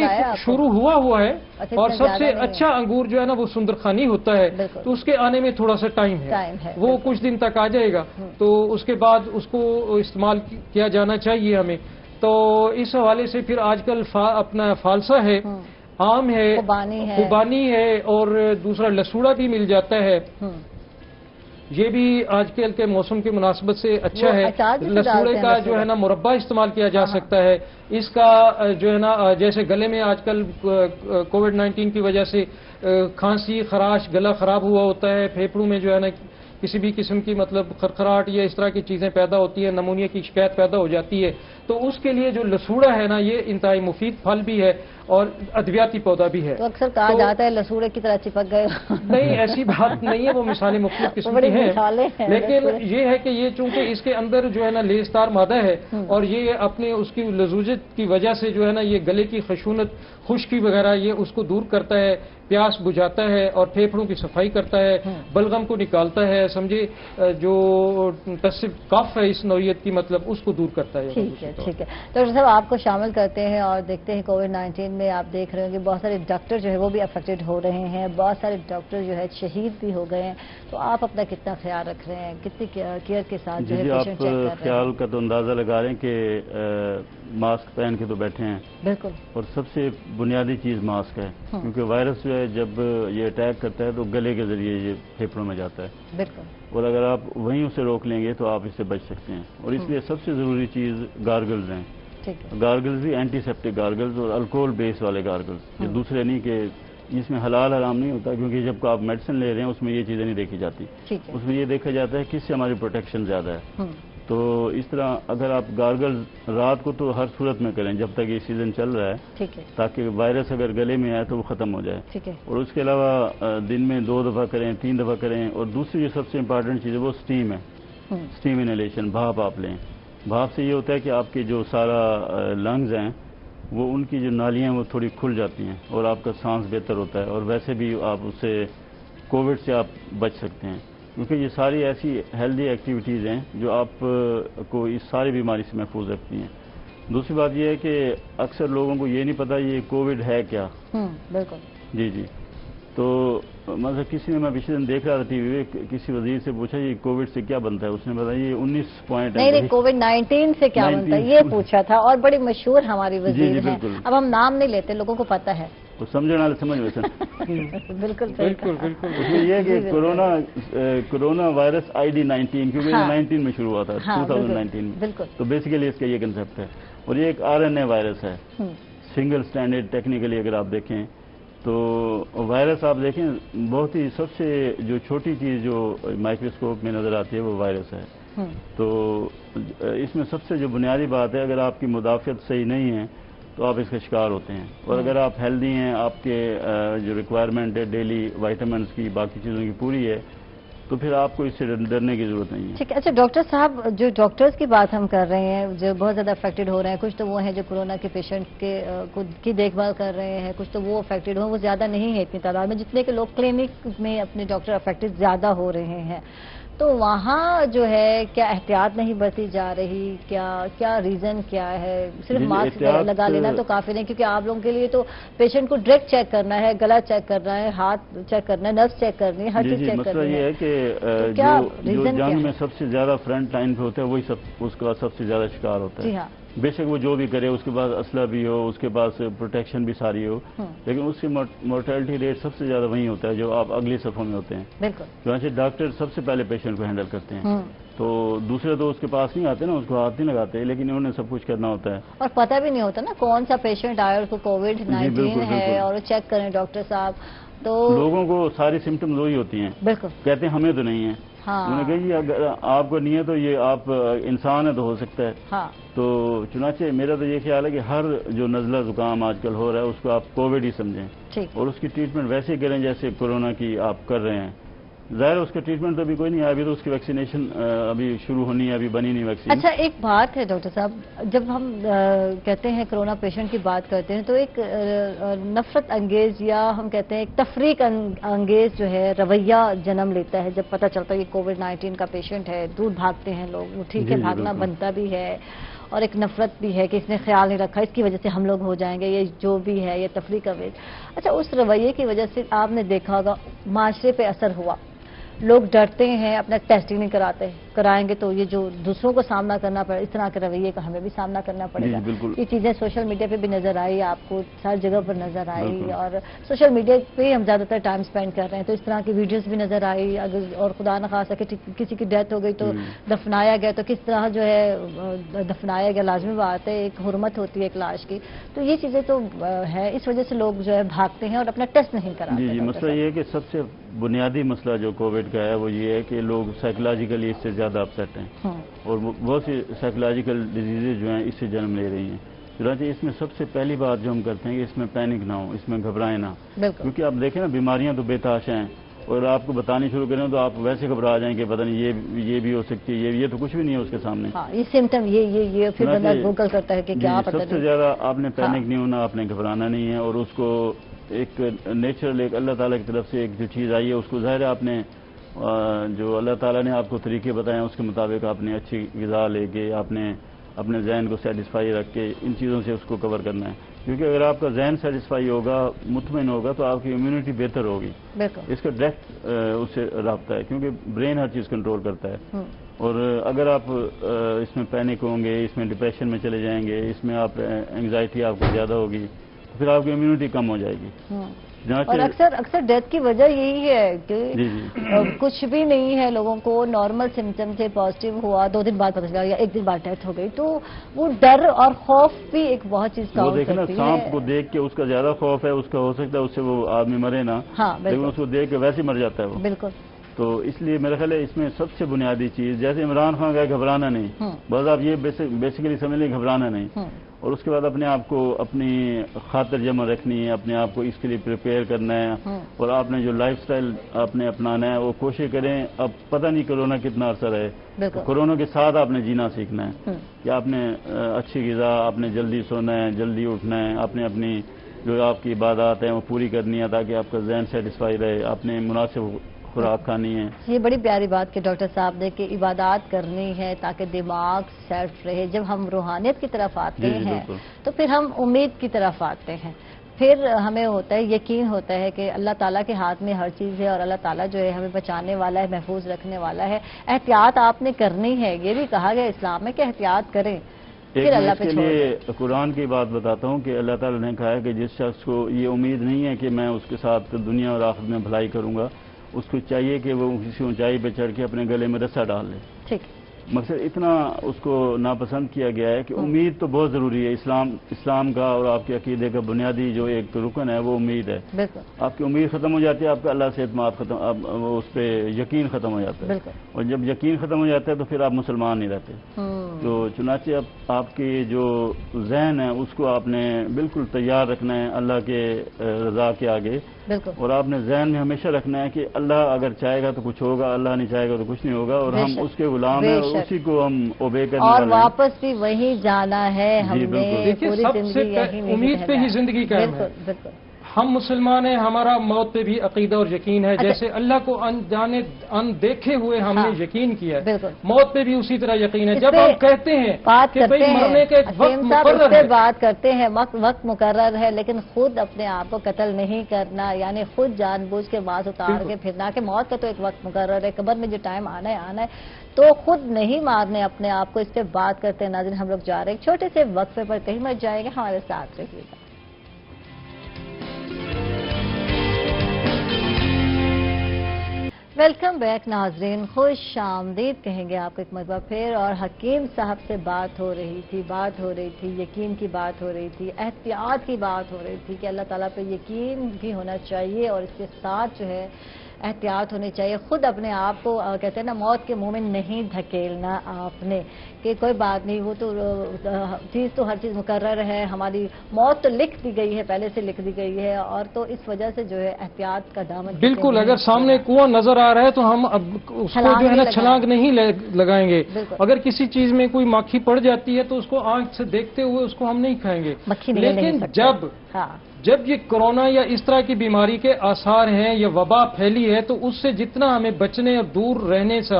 شروع ہوا ہے اور سب سے اچھا انگور جو ہے نا وہ سندرخانی ہوتا ہے، تو اس کے آنے میں تھوڑا سا ٹائم ہے. وہ کچھ دن تک آ جائے گا تو اس کے بعد اس کو استعمال کیا جانا چاہیے ہمیں. تو اس حوالے سے پھر آج کل اپنا فالسا ہے، آم ہے، خوبانی ہے اور دوسرا لسوڑا بھی مل جاتا ہے. یہ بھی آج کل کے موسم کی مناسبت سے اچھا ہے. لسوڑے کا جو ہے نا مربع استعمال کیا جا سکتا ہے. اس کا جو ہے نا جیسے گلے میں آج کل کووڈ-19 کی وجہ سے کھانسی، خراش، گلا خراب ہوا ہوتا ہے، پھیپھڑوں میں جو ہے نا کسی بھی قسم کی مطلب خرخراہٹ یا اس طرح کی چیزیں پیدا ہوتی ہیں، نمونیا کی شکایت پیدا ہو جاتی ہے، تو اس کے لیے جو لسوڑا ہے نا یہ انتہائی مفید پھل بھی ہے اور ادویاتی پودا بھی ہے. تو اکثر کہا جاتا ہے لسوڑے کی طرح چپک گئے. نہیں، ایسی بات نہیں ہے، وہ مثالیں مختلف قسم کی ہیں. لیکن یہ ہے کہ یہ چونکہ اس کے اندر جو ہے نا لیزدار مادہ ہے اور یہ اپنے اس کی لذوذت کی وجہ سے جو ہے نا یہ گلے کی خشونت، خشکی وغیرہ یہ اس کو دور کرتا ہے، پیاس بجھاتا ہے اور پھیپھڑوں کی صفائی کرتا ہے، بلغم کو نکالتا ہے، سمجھے جو تصف کف ہے اس نوعیت کی مطلب اس کو دور کرتا ہے. ٹھیک ہے. ڈاکٹر صاحب آپ کو شامل کرتے ہیں اور دیکھتے ہیں کووڈ-19 میں آپ دیکھ رہے ہیں کہ بہت سارے ڈاکٹر جو ہے وہ بھی افیکٹڈ ہو رہے ہیں، بہت سارے ڈاکٹر جو ہے شہید بھی ہو گئے ہیں. تو آپ اپنا کتنا خیال رکھ رہے ہیں، کتنی کیئر کے ساتھ جو ہے پیشنٹ چیک کر رہے ہیں؟ آپ خیال کا تو اندازہ لگا رہے ہیں کہ ماسک پہن کے تو بیٹھے ہیں. بالکل. اور سب سے بنیادی چیز ماسک ہے، کیونکہ وائرس جو ہے جب یہ اٹیک کرتا ہے تو گلے کے ذریعے یہ پھیپھڑوں میں جاتا ہے. بالکل. اور اگر آپ وہیں اسے روک لیں گے تو آپ اس سے بچ سکتے ہیں. اور اس لیے سب سے ضروری چیز گارگلز ہیں. گارگلز بھی اینٹی سیپٹک گارگلز اور الکوہل بیس والے گارگلز، یہ دوسرے نہیں کہ جس میں حلال حرام نہیں ہوتا، کیونکہ جب آپ میڈیسن لے رہے ہیں اس میں یہ چیزیں نہیں دیکھی جاتی. اس میں یہ دیکھا جاتا ہے کس سے ہماری پروٹیکشن زیادہ ہے. تو اس طرح اگر آپ گارگلز رات کو تو ہر صورت میں کریں جب تک یہ سیزن چل رہا ہے، تاکہ وائرس اگر گلے میں آئے تو وہ ختم ہو جائے. اور اس کے علاوہ دن میں 2 دفعہ کریں، 3 دفعہ کریں. اور دوسری جو سب سے امپارٹنٹ چیز ہے وہ اسٹیم ہے. اسٹیم انہیلیشن، بھاپ آپ لیں. بھاپ سے یہ ہوتا ہے کہ آپ کے جو سارا لنگز ہیں وہ ان کی جو نالیاں وہ تھوڑی کھل جاتی ہیں اور آپ کا سانس بہتر ہوتا ہے. اور ویسے بھی آپ اس سے کووڈ سے آپ بچ سکتے ہیں، کیونکہ یہ ساری ایسی ہیلدی ایکٹیویٹیز ہیں جو آپ کو اس ساری بیماری سے محفوظ رکھتی ہیں. دوسری بات یہ ہے کہ اکثر لوگوں کو یہ نہیں پتا یہ کووڈ ہے کیا. بالکل. جی. تو مطلب کسی نے، میں پچھلے دن دیکھ رہا تھا ٹی وی پہ، کسی وزیر سے پوچھا یہ کووڈ سے کیا بنتا ہے، اس نے بتایا یہ 19 پوائنٹ ہے. نہیں، کووڈ-19 سے کیا بنتا ہے یہ پوچھا تھا، اور بڑی مشہور ہماری وزیر ہیں. اب ہم نام نہیں لیتے، لوگوں کو پتا ہے. تو سمجھنے والے سمجھ ویسے. بالکل. اس میں یہ ہے کہ کورونا وائرس ID-19، کیونکہ یہ 19 میں شروع ہوا تھا، 2019 میں. تو بیسیکلی اس کا یہ کنسیپٹ ہے. اور یہ ایک RNA وائرس ہے، سنگل اسٹینڈرڈ. ٹیکنیکلی اگر آپ دیکھیں تو وائرس آپ دیکھیں بہت ہی سب سے جو چھوٹی چیز جو مائکروسکوپ میں نظر آتی ہے وہ وائرس ہے. تو اس میں سب سے جو بنیادی بات ہے، اگر آپ کی مدافعت صحیح نہیں ہے تو آپ اس کا شکار ہوتے ہیں. اور اگر آپ ہیلدی ہیں، آپ کے جو ریکوائرمنٹ ہے ڈیلی وائٹامنس کی، باقی چیزوں کی پوری ہے، تو پھر آپ کو اس سے ڈرنے کی ضرورت نہیں ہے. ٹھیک ہے. اچھا ڈاکٹر صاحب، جو ڈاکٹرز کی بات ہم کر رہے ہیں جو بہت زیادہ افیکٹڈ ہو رہے ہیں، کچھ تو وہ ہیں جو کورونا کے پیشنٹ کی دیکھ بھال کر رہے ہیں، کچھ تو وہ افیکٹڈ ہوں، وہ زیادہ نہیں ہے اتنی تعداد میں جتنے کہ لوگ کلینک میں اپنے ڈاکٹر افیکٹڈ زیادہ ہو رہے ہیں. تو وہاں جو ہے کیا احتیاط نہیں برتی جا رہی؟ کیا ریزن کیا ہے؟ صرف ماسک لگا لینا تو کافی نہیں، کیونکہ آپ لوگوں کے لیے تو پیشنٹ کو ڈائریکٹ چیک کرنا ہے، گلا چیک کرنا ہے، ہاتھ چیک کرنا ہے، نرس چیک کرنی ہے، ہر چیز چیک کرنی ہے. مسئلہ یہ ہے کہ جو جنگ میں سب سے زیادہ فرنٹ لائن پہ ہوتا ہے وہی اس کا سب سے زیادہ شکار ہوتا ہے. جی ہاں. بے شک وہ جو بھی کرے، اس کے پاس اسلحہ بھی ہو، اس کے پاس پروٹیکشن بھی ساری ہو، لیکن اس کی مورٹیلٹی ریٹ سب سے زیادہ وہیں ہوتا ہے جو آپ اگلی صفوں میں ہوتے ہیں. بالکل. چنانچہ ڈاکٹر سب سے پہلے پیشنٹ کو ہینڈل کرتے ہیں. تو دوسرے تو اس کے پاس نہیں آتے نا، اس کو ہاتھ نہیں لگاتے، لیکن انہوں نے سب کچھ کرنا ہوتا ہے. اور پتہ بھی نہیں ہوتا نا کون سا پیشنٹ آیا، اس کو کووڈ-19 ہے اور چیک کریں ڈاکٹر صاحب. تو لوگوں کو ساری سمٹمز وہی ہوتی ہیں. بالکل. کہتے ہیں ہمیں تو نہیں ہے. انہوں نے کہا جی اگر آپ کو نہیں ہے تو یہ آپ انسان ہے تو ہو سکتا ہے. ہاں. تو چنانچہ میرا تو یہ خیال ہے کہ ہر جو نزلہ زکام آج کل ہو رہا ہے اس کو آپ کووڈ ہی سمجھیں. ٹھیک. اور اس کی ٹریٹمنٹ ویسے ہی کریں جیسے کورونا کی آپ کر رہے ہیں. ظاہر اس کا ٹریٹمنٹ تو ابھی کوئی نہیں ہے، ابھی تو اس کی ویکسینیشن ابھی شروع ہونی ہے، ابھی بنی نہیں ویکسین. اچھا ایک بات ہے ڈاکٹر صاحب، جب ہم کہتے ہیں کرونا پیشنٹ کی بات کرتے ہیں تو ایک نفرت انگیز یا ہم کہتے ہیں ایک تفریق انگیز جو ہے رویہ جنم لیتا ہے جب پتہ چلتا ہے کہ کووڈ-19 کا پیشنٹ ہے. دور بھاگتے ہیں لوگ، ٹھیک ہے بھاگنا بنتا بھی ہے، اور ایک نفرت بھی ہے کہ اس نے خیال نہیں رکھا، اس کی وجہ سے ہم لوگ ہو جائیں گے، یہ جو بھی ہے یہ تفریق انگیز. اچھا اس رویے کی وجہ سے آپ نے دیکھا ہوگا معاشرے پہ اثر ہوا، لوگ ڈرتے ہیں، اپنا ٹیسٹنگ نہیں کراتے، کرائیں گے تو یہ جو دوسروں کو سامنا کرنا پڑے، اس طرح کے رویے کا ہمیں بھی سامنا کرنا پڑے گا. یہ چیزیں سوشل میڈیا پہ بھی نظر آئی، آپ کو ہر جگہ پر نظر آئی، اور سوشل میڈیا پہ ہم زیادہ تر ٹائم سپینڈ کر رہے ہیں تو اس طرح کی ویڈیوز بھی نظر آئی. اگر اور خدا نخواستہ کہ کسی کی ڈیتھ ہو گئی تو دفنایا گیا تو کس طرح جو ہے دفنایا گیا، لازمی بات ہے، ایک حرمت ہوتی ہے ایک لاش کی. تو یہ چیزیں تو ہے، اس وجہ سے لوگ جو ہے بھاگتے ہیں اور اپنا ٹیسٹ نہیں کراتے. جی مسئلہ یہ ہے کہ سب سے بنیادی مسئلہ جو کووڈ کا ہے وہ یہ ہے کہ لوگ سائیکولوجیکلی اس سے زیادہ اپسیٹ ہیں، اور بہت سی سائیکولوجیکل ڈیزیزز جو ہیں اس سے جنم لے رہی ہیں. چنانچہ اس میں سب سے پہلی بات جو ہم کرتے ہیں کہ اس میں پینک نہ ہو، اس میں گھبرائیں نہ، کیونکہ آپ دیکھیں نا بیماریاں تو بے تحاشا ہیں، اور آپ کو بتانی شروع کریں تو آپ ویسے گھبرا جائیں کہ پتہ نہیں یہ بھی ہو سکتی ہے، یہ تو کچھ بھی نہیں ہے اس کے سامنے. یہ سمٹم یہ پھر بندہ گوگل کرتا ہے کہ کیا پتہ. سب سے زیادہ آپ نے پینک نہیں ہونا، آپ نے گھبرانا نہیں ہے، اور اس کو ایک نیچرل ایک اللہ تعالیٰ کی طرف سے ایک جو چیز آئی ہے اس کو ظاہر ہے آپ نے جو اللہ تعالیٰ نے آپ کو طریقے بتائے ہیں اس کے مطابق آپ نے اچھی غذا لے کے آپ نے اپنے ذہن کو سیٹسفائی رکھ کے ان چیزوں سے اس کو کور کرنا ہے. کیونکہ اگر آپ کا ذہن سیٹسفائی ہوگا، مطمئن ہوگا، تو آپ کی امیونٹی بہتر ہوگی. اس کا ڈائریکٹ اس سے رابطہ ہے، کیونکہ برین ہر چیز کنٹرول کرتا ہے. اور اگر آپ اس میں پینک ہوں گے، اس میں ڈپریشن میں چلے جائیں گے، اس میں آپ انگزائٹی آپ کو زیادہ ہوگی، تو پھر آپ کی امیونٹی کم ہو جائے گی. اور اکثر ڈیتھ کی وجہ یہی ہے کہ کچھ بھی نہیں ہے، لوگوں کو نارمل سمٹم سے پازیٹیو ہوا، 2 دن بعد پتہ چلا یا 1 دن بعد ڈیتھ ہو گئی. تو وہ ڈر اور خوف بھی ایک بہت چیز کا دیکھیں نا، سانپ کو دیکھ کے اس کا زیادہ خوف ہے، اس کا ہو سکتا ہے اس سے وہ آدمی مرے نا، لیکن اس کو دیکھ کے ویسے ہی مر جاتا ہے وہ. بالکل. تو اس لیے میرا خیال ہے اس میں سب سے بنیادی چیز، جیسے عمران خان کا گھبرانا نہیں، بس آپ یہ بیسیکلی سمجھ لیں گھبرانا نہیں. اور اس کے بعد اپنے آپ کو اپنی خاطر جمع رکھنی ہے، اپنے آپ کو اس کے لیے پریپیئر کرنا ہے، اور آپ نے جو لائف سٹائل آپ نے اپنانا ہے وہ کوشش کریں. اب پتہ نہیں کورونا کتنا عرصہ رہے، کورونا کے ساتھ آپ نے جینا سیکھنا ہے کہ آپ نے اچھی غذا، آپ نے جلدی سونا ہے، جلدی اٹھنا ہے، آپ نے اپنی جو آپ کی عبادات ہیں وہ پوری کرنی ہے تاکہ آپ کا ذہن سیٹسفائی رہے، آپ نے مناسب خوراک کھانی ہے. یہ بڑی پیاری بات کہ ڈاکٹر صاحب نے کہ عبادات کرنی ہے تاکہ دماغ سیٹ رہے. جب ہم روحانیت کی طرف آتے ہیں تو پھر ہم امید کی طرف آتے ہیں، پھر ہمیں ہوتا ہے یقین ہوتا ہے کہ اللہ تعالیٰ کے ہاتھ میں ہر چیز ہے، اور اللہ تعالیٰ جو ہے ہمیں بچانے والا ہے، محفوظ رکھنے والا ہے. احتیاط آپ نے کرنی ہے، یہ بھی کہا گیا اسلام میں کہ احتیاط کریں. پھر اللہ پہ چھوڑ دیں. قرآن کی بات بتاتا ہوں کہ اللہ تعالیٰ نے کہا ہے کہ جس شخص کو یہ امید نہیں ہے کہ میں اس کے ساتھ دنیا اور آخرت میں بھلائی کروں گا، اس کو چاہیے کہ وہ کسی اونچائی پہ چڑھ کے اپنے گلے میں رسا ڈال لے. ٹھیک. مقصد اتنا اس کو ناپسند کیا گیا ہے کہ امید تو بہت ضروری ہے. اسلام کا اور آپ کے عقیدے کا بنیادی جو ایک رکن ہے وہ امید ہے. آپ کی امید ختم ہو جاتی ہے، آپ کا اللہ سے اعتماد ختم، وہ اس پہ یقین ختم ہو جاتا ہے. اور جب یقین ختم ہو جاتا ہے تو پھر آپ مسلمان نہیں رہتے. تو چنانچہ اب آپ کی جو ذہن ہے اس کو آپ نے بالکل تیار رکھنا ہے اللہ کے رضا کے آگے. بالکل. اور آپ نے ذہن میں ہمیشہ رکھنا ہے کہ اللہ اگر چاہے گا تو کچھ ہوگا، اللہ نہیں چاہے گا تو کچھ نہیں ہوگا، اور ہم اس کے غلام ہیں اور اسی کو ہم اوبے کرنے والے ہیں، اور واپس بھی وہی جانا ہے ہم نے. دیکھیے سب سے امید پہ ہی زندگی قائم ہے. بالکل. ہم مسلمان ہیں، ہمارا موت پہ بھی عقیدہ اور یقین ہے. جیسے اللہ کو دیکھے ہوئے ہم نے یقین کیا ہے، موت پہ بھی اسی طرح یقین ہے. جب ہم کہتے ہیں کہ بھئی مرنے کا ایک وقت مقرر ہے، بات کرتے ہیں وقت مقرر ہے، لیکن خود اپنے آپ کو قتل نہیں کرنا، یعنی خود جان بوجھ کے باز اتار کے پھرنا کہ موت کا تو ایک وقت مقرر ہے، قبر میں جو ٹائم آنا ہے تو خود نہیں مارنے اپنے آپ کو. اس پہ بات کرتے ہیں. ناظرین ہم لوگ جا رہے ہیں چھوٹے سے وقفے پر، کہیں مت جائیں گے، ہمارے ساتھ رہیے گا. ویلکم بیک ناظرین، خوش آمدید کہیں گے آپ کو ایک مرتبہ پھر. اور حکیم صاحب سے بات ہو رہی تھی، یقین کی بات ہو رہی تھی، احتیاط کی بات ہو رہی تھی کہ اللہ تعالیٰ پہ یقین بھی ہونا چاہیے اور اس کے ساتھ جو ہے احتیاط ہونی چاہیے. خود اپنے آپ کو کہتے ہیں نا موت کے منہ میں نہیں دھکیلنا آپ نے کہ کوئی بات نہیں، وہ تو چیز تو ہر چیز مقرر ہے، ہماری موت تو لکھ دی گئی ہے، پہلے سے لکھ دی گئی ہے، اور تو اس وجہ سے جو ہے احتیاط کا دامن. بالکل. اگر سامنے کنواں نظر آ رہا ہے تو ہم اس کو جو ہے نا چھلانگ نہیں لگائیں گے. اگر کسی چیز میں کوئی مکھی پڑ جاتی ہے تو اس کو آنکھ سے دیکھتے ہوئے اس کو ہم نہیں کھائیں گے. لیکن جب یہ کرونا یا اس طرح کی بیماری کے آثار ہیں یا وبا پھیلی ہے تو اس سے جتنا ہمیں بچنے اور دور رہنے سے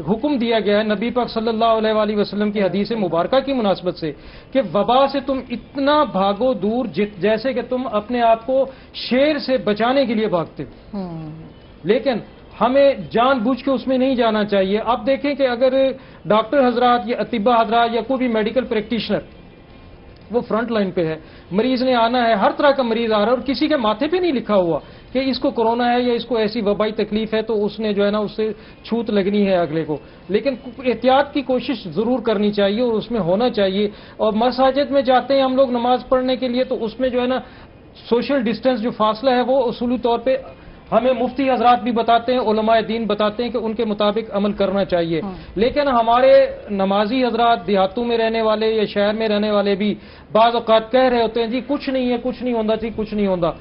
حکم دیا گیا ہے نبی پاک صلی اللہ علیہ وآلہ وسلم کی حدیث مبارکہ کی مناسبت سے کہ وبا سے تم اتنا بھاگو دور جیسے کہ تم اپنے آپ کو شیر سے بچانے کے لیے بھاگتے ہو. لیکن ہمیں جان بوجھ کے اس میں نہیں جانا چاہیے. آپ دیکھیں کہ اگر ڈاکٹر حضرات یا اطباء حضرات یا کوئی بھی میڈیکل پریکٹیشنر وہ فرنٹ لائن پہ ہے، مریض نے آنا ہے، ہر طرح کا مریض آ رہا ہے اور کسی کے ماتھے پہ نہیں لکھا ہوا کہ اس کو کرونا ہے یا اس کو ایسی وبائی تکلیف ہے تو اس نے جو ہے نا اس سے چھوت لگنی ہے اگلے کو. لیکن احتیاط کی کوشش ضرور کرنی چاہیے اور اس میں ہونا چاہیے. اور مساجد میں جاتے ہیں ہم لوگ نماز پڑھنے کے لیے تو اس میں جو ہے نا سوشل ڈسٹینس جو فاصلہ ہے وہ اصولی طور پہ ہمیں مفتی حضرات بھی بتاتے ہیں، علماء دین بتاتے ہیں کہ ان کے مطابق عمل کرنا چاہیے. لیکن ہمارے نمازی حضرات دیہاتوں میں رہنے والے یا شہر میں رہنے والے بھی بعض اوقات کہہ رہے ہوتے ہیں جی کچھ نہیں ہے، کچھ نہیں ہوتا جی، کچھ نہیں ہوتا،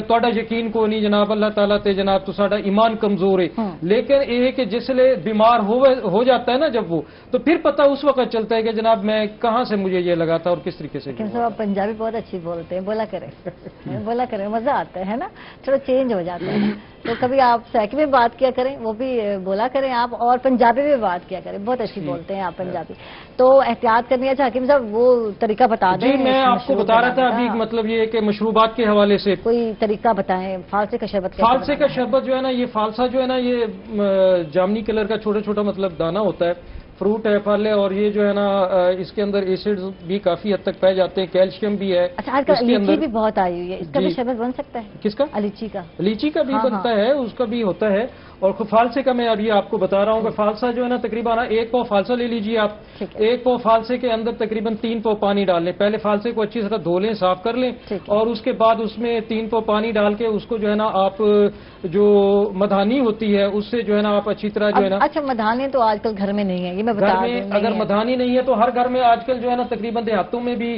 تہاڈا یقین کو نہیں جناب، اللہ تعالیٰ تے جناب تو ساڈا ایمان کمزور ہے. لیکن یہ کہ جس لئے بیمار ہو جاتا ہے نا جب وہ، تو پھر پتہ اس وقت چلتا ہے کہ جناب میں کہاں سے مجھے یہ لگا تھا اور کس طریقے سے. آپ پنجابی بہت اچھی بولتے ہیں، بولا کریں مزہ آتا ہے نا، تھوڑا چینج ہو جاتا ہے. تو کبھی آپ سیکی میں بات کیا کریں، وہ بھی بولا کریں آپ، اور پنجابی میں بات کیا کریں، بہت اچھی بولتے ہیں آپ پنجابی. تو احتیاط کرنی ہے. حکیم صاحب وہ طریقہ بتا دیں. جی میں آپ کو بتا رہا تھا ابھی، مطلب یہ کہ مشروبات کے حوالے سے کوئی طریقہ بتائیں. فالسے کا شربت، فالسے کا شربت جو ہے نا، یہ فالسا جو ہے نا یہ جامنی کلر کا چھوٹا چھوٹا مطلب دانہ ہوتا ہے، فروٹ ہے، پھل ہے، اور یہ جو ہے نا اس کے اندر ایسڈز بھی کافی حد تک پائے جاتے ہیں، کیلشیم بھی ہے. اچھا آج کل لیچی بھی بہت آئی ہوئی ہے، اس کا بھی شربت بن سکتا ہے؟ کس کا؟ لیچی کا. لیچی کا بھی بنتا ہے، اس کا بھی ہوتا ہے. اور فالسے کا میں ابھی آپ کو بتا رہا ہوں کہ فالسا جو ہے نا تقریباً 1 پاؤ فالسا لے لیجیے آپ. 1 پاؤ فالسے کے اندر تقریباً 3 پاؤ پانی ڈال لیں. پہلے فالسے کو اچھی طرح دھو لیں، صاف کر لیں، اور اس کے بعد اس میں 3 پاؤ پانی ڈال کے اس کو جو ہے نا آپ جو مدھانی ہوتی ہے اس سے جو ہے نا آپ اچھی طرح جو ہے نا. اچھا مدھانی تو آج کل گھر میں نہیں ہے، یہ میں بتا دوں. اگر مدھانی نہیں ہے تو ہر گھر میں آج کل جو ہے نا تقریباً دیہاتوں میں بھی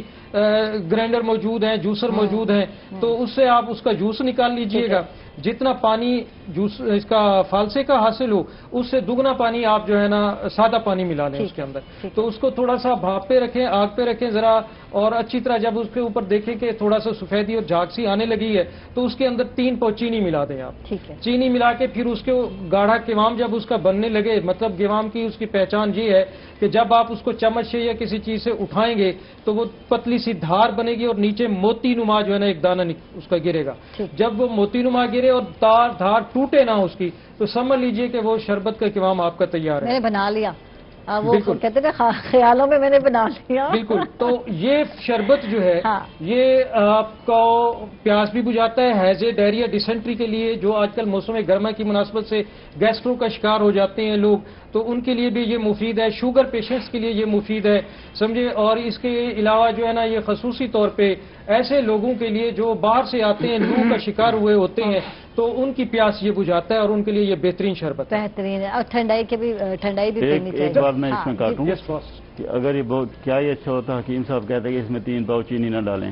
گرائنڈر موجود ہیں، جوسر موجود ہیں، تو اس سے آپ اس کا جوس نکال لیجئے گا. جتنا پانی جوس اس کا فالسے کا حاصل ہو اس سے دگنا پانی آپ جو ہے نا سادہ پانی ملا لیں اس کے اندر. تو اس کو تھوڑا سا بھاپ پہ رکھیں، آگ پہ رکھیں ذرا، اور اچھی طرح جب اس کے اوپر دیکھیں کہ تھوڑا سا سفیدی اور جھاگ سی آنے لگی ہے تو اس کے اندر 3 پاؤ چینی ملا دیں آپ. چینی ملا کے پھر اس کے گاڑھا قوام جب اس کا بننے لگے، مطلب قوام کی اس کی پہچان یہ ہے کہ جب آپ اس کو چمچ سے یا کسی چیز سے اٹھائیں گے تو وہ پتلی سی دھار بنے گی اور نیچے موتی نما جو ہے نا ایک دانہ اس کا گرے گا. جب وہ موتی نما گرے اور دھار ٹوٹے نہ اس کی تو سمجھ لیجئے کہ وہ شربت کا قوام آپ کا تیار ہے. میں نے بنا لیا، وہ کہتے تھے خیالوں میں نے بنا لیا. بالکل. تو یہ شربت جو ہے یہ آپ کو پیاس بھی بجھاتا ہے، ہیضے، ڈائریا، ڈیسنٹری کے لیے جو آج کل موسم گرما کی مناسبت سے گیسٹرو کا شکار ہو جاتے ہیں لوگ، تو ان کے لیے بھی یہ مفید ہے. شوگر پیشنٹس کے لیے یہ مفید ہے، سمجھے. اور اس کے علاوہ جو ہے نا یہ خصوصی طور پہ ایسے لوگوں کے لیے جو باہر سے آتے ہیں، لو کا شکار ہوئے ہوتے ہیں، تو ان کی پیاس یہ بجھاتا ہے اور ان کے لیے یہ بہترین شربت ہے. بہترین ہے. اور ٹھنڈائی بھی پینی چاہیے. ایک بار میں اس میں کاٹوں کہ اگر یہ کیا یہ اچھا ہوتا حکیم صاحب کہتے ہیں کہ اس میں 3 پاؤ چینی نہ ڈالیں،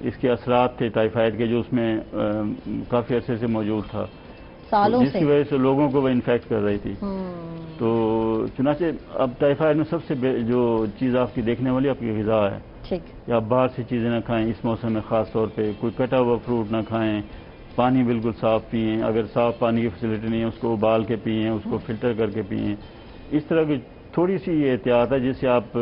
اس کے اثرات تھے ٹائیفائڈ کے جو اس میں کافی عرصے سے موجود تھا، سالوں جس کی وجہ سے لوگوں کو وہ انفیکٹ کر رہی تھی۔ تو چنانچہ اب ٹائیفائڈ میں سب سے جو چیز آپ کی دیکھنے والی آپ کی غذا ہے، یا آپ باہر سے چیزیں نہ کھائیں اس موسم میں، خاص طور پہ کوئی کٹا ہوا فروٹ نہ کھائیں، پانی بالکل صاف پئیں، اگر صاف پانی کی فیسلٹی نہیں ہے اس کو ابال کے پئیں، اس کو فلٹر کر کے پئیں، اس طرح کی تھوڑی سی یہ احتیاط ہے جس سے آپ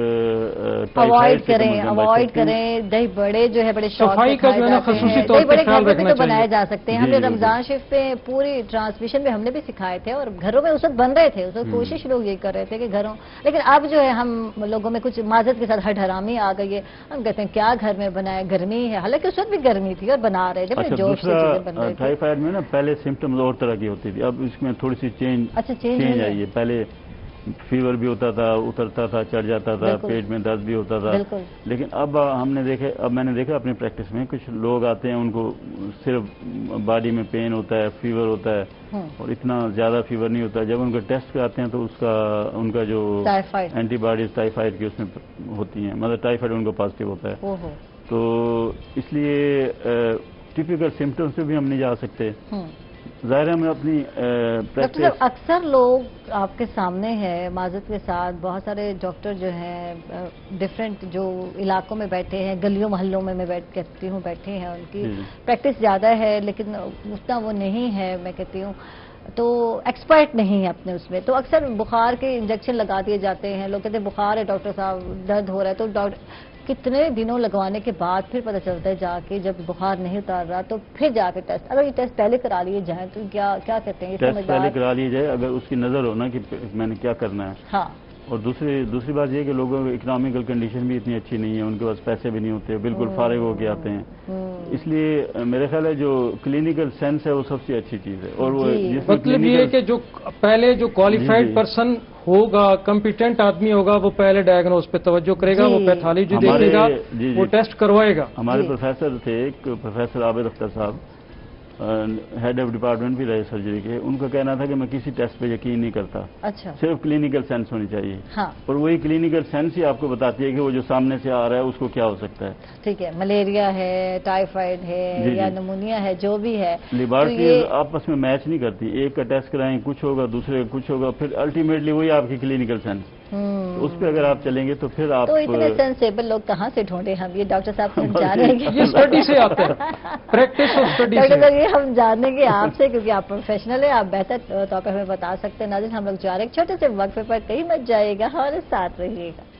اوائڈ کریں۔ دہی بڑے جو ہے بڑے شوق صفائی کا جو ہے نا خصوصی طور دہی پہ بڑے خیال گھر میں رکھنا بھی تو بنائے چاہیے۔ جا سکتے ہیں، ہم نے رمضان شریف پہ پوری ٹرانسمیشن میں ہم نے بھی سکھائے تھے، اور گھروں میں اس وقت بن رہے تھے، اس وقت کوشش لوگ یہ کر رہے تھے کہ گھروں، لیکن اب جو ہے ہم لوگوں میں کچھ معذرت کے ساتھ ہٹ حرامی آ گئی ہے، ہم کہتے ہیں کیا گھر میں بنائے، گرمی ہے، حالانکہ اس وقت بھی گرمی تھی اور بنا رہے تھے بڑے جوش سے چیزیں بن رہی تھی۔ ٹائیفائڈ میں نا پہلے سمپٹمز اور طرح کی ہوتی تھی، اب اس میں تھوڑی سی چینج آئی ہے۔ پہلے فیور بھی ہوتا تھا، اترتا تھا، چڑھ جاتا تھا، پیٹ میں درد بھی ہوتا تھا، لیکن اب میں نے دیکھا اپنی پریکٹس میں کچھ لوگ آتے ہیں ان کو صرف باڈی میں پین ہوتا ہے، فیور ہوتا ہے، اور اتنا زیادہ فیور نہیں ہوتا، جب ان کا ٹیسٹ آتے ہیں تو ان کا جو اینٹی باڈیز ٹائیفائڈ کی اس میں ہوتی ہیں، مطلب ٹائیفائڈ ان کو پازیٹیو ہوتا ہے، تو اس لیے ٹپیکل سمپٹمس سے بھی ہم نہیں جا سکتے۔ ظاہر ہے ہمیں اپنی ڈاکٹر صاحب اکثر لوگ آپ کے سامنے ہیں، معذرت کے ساتھ بہت سارے ڈاکٹر جو ہیں ڈفرینٹ جو علاقوں میں بیٹھے ہیں، گلیوں محلوں میں کہتی ہوں بیٹھے ہیں، ان کی پریکٹس زیادہ ہے لیکن اتنا وہ نہیں ہے، میں کہتی ہوں تو ایکسپرٹ نہیں ہے اپنے اس میں، تو اکثر بخار کے انجیکشن لگا دیے جاتے ہیں، لوگ کہتے ہیں بخار ہے ڈاکٹر صاحب، درد ہو رہا ہے، تو کتنے دنوں لگوانے کے بعد پھر پتہ چلتا ہے جا کے جب بخار نہیں اتار رہا تو پھر جا کے ٹیسٹ، اگر یہ ٹیسٹ پہلے کرا لیے جائیں تو کیا کہتے ہیں؟ ٹیسٹ پہلے کرا لیے جائے اگر اس کی نظر ہو نا کہ میں نے کیا کرنا ہے۔ ہاں، اور دوسری بات یہ کہ لوگوں کی اکنامیکل کنڈیشن بھی اتنی اچھی نہیں ہے، ان کے پاس پیسے بھی نہیں ہوتے، بالکل فارغ ہو کے آتے ہیں، اس لیے میرے خیال ہے جو کلینکل سینس ہے وہ سب سے اچھی چیز ہے، اور وہ مطلب یہ ہے کہ جو پہلے جو کوالیفائڈ پرسن ہوگا، کمپیٹنٹ آدمی ہوگا، وہ پہلے ڈائگنوز پہ توجہ کرے گا، وہ پیتھالوجی دیکھے گا، وہ ٹیسٹ کروائے گا۔ ہمارے پروفیسر تھے، ایک پروفیسر عابد اختر صاحب، ہیڈ آف ڈپارٹمنٹ بھی رہے سرجری کے، ان کا کہنا تھا کہ میں کسی ٹیسٹ پہ یقین نہیں کرتا، صرف کلینکل سینس ہونی چاہیے، اور وہی کلینکل سینس ہی آپ کو بتاتی ہے کہ وہ جو سامنے سے آ رہا ہے اس کو کیا ہو سکتا ہے۔ ٹھیک ہے، ملیریا ہے، ٹائیفائڈ ہے یا نمونیا ہے، جو بھی ہے، لیبارٹریز آپس میں میچ نہیں کرتی، ایک کا ٹیسٹ کرائیں کچھ ہوگا، دوسرے کا کچھ ہوگا، پھر الٹیمیٹلی وہی آپ کی کلینکل سینس، اس پہ اگر آپ چلیں گے تو پھر آپ تو اتنے سینسیبل لوگ کہاں سے ڈھونڈے ہم؟ یہ ڈاکٹر صاحب سے جانیں گے، یہ اسٹڈی سے آتا ہے، پریکٹس اور اسٹڈی سے۔ ڈاکٹر صاحب یہ ہم جانیں گے آپ سے کیونکہ آپ پروفیشنل ہیں، آپ بہتر طور پر ہمیں بتا سکتے ہیں۔ ناظرین ہم لوگ جا رہے ہیں ایک چھوٹے سے وقفے پر، کہیں مت جائے گا اور ساتھ رہیے گا۔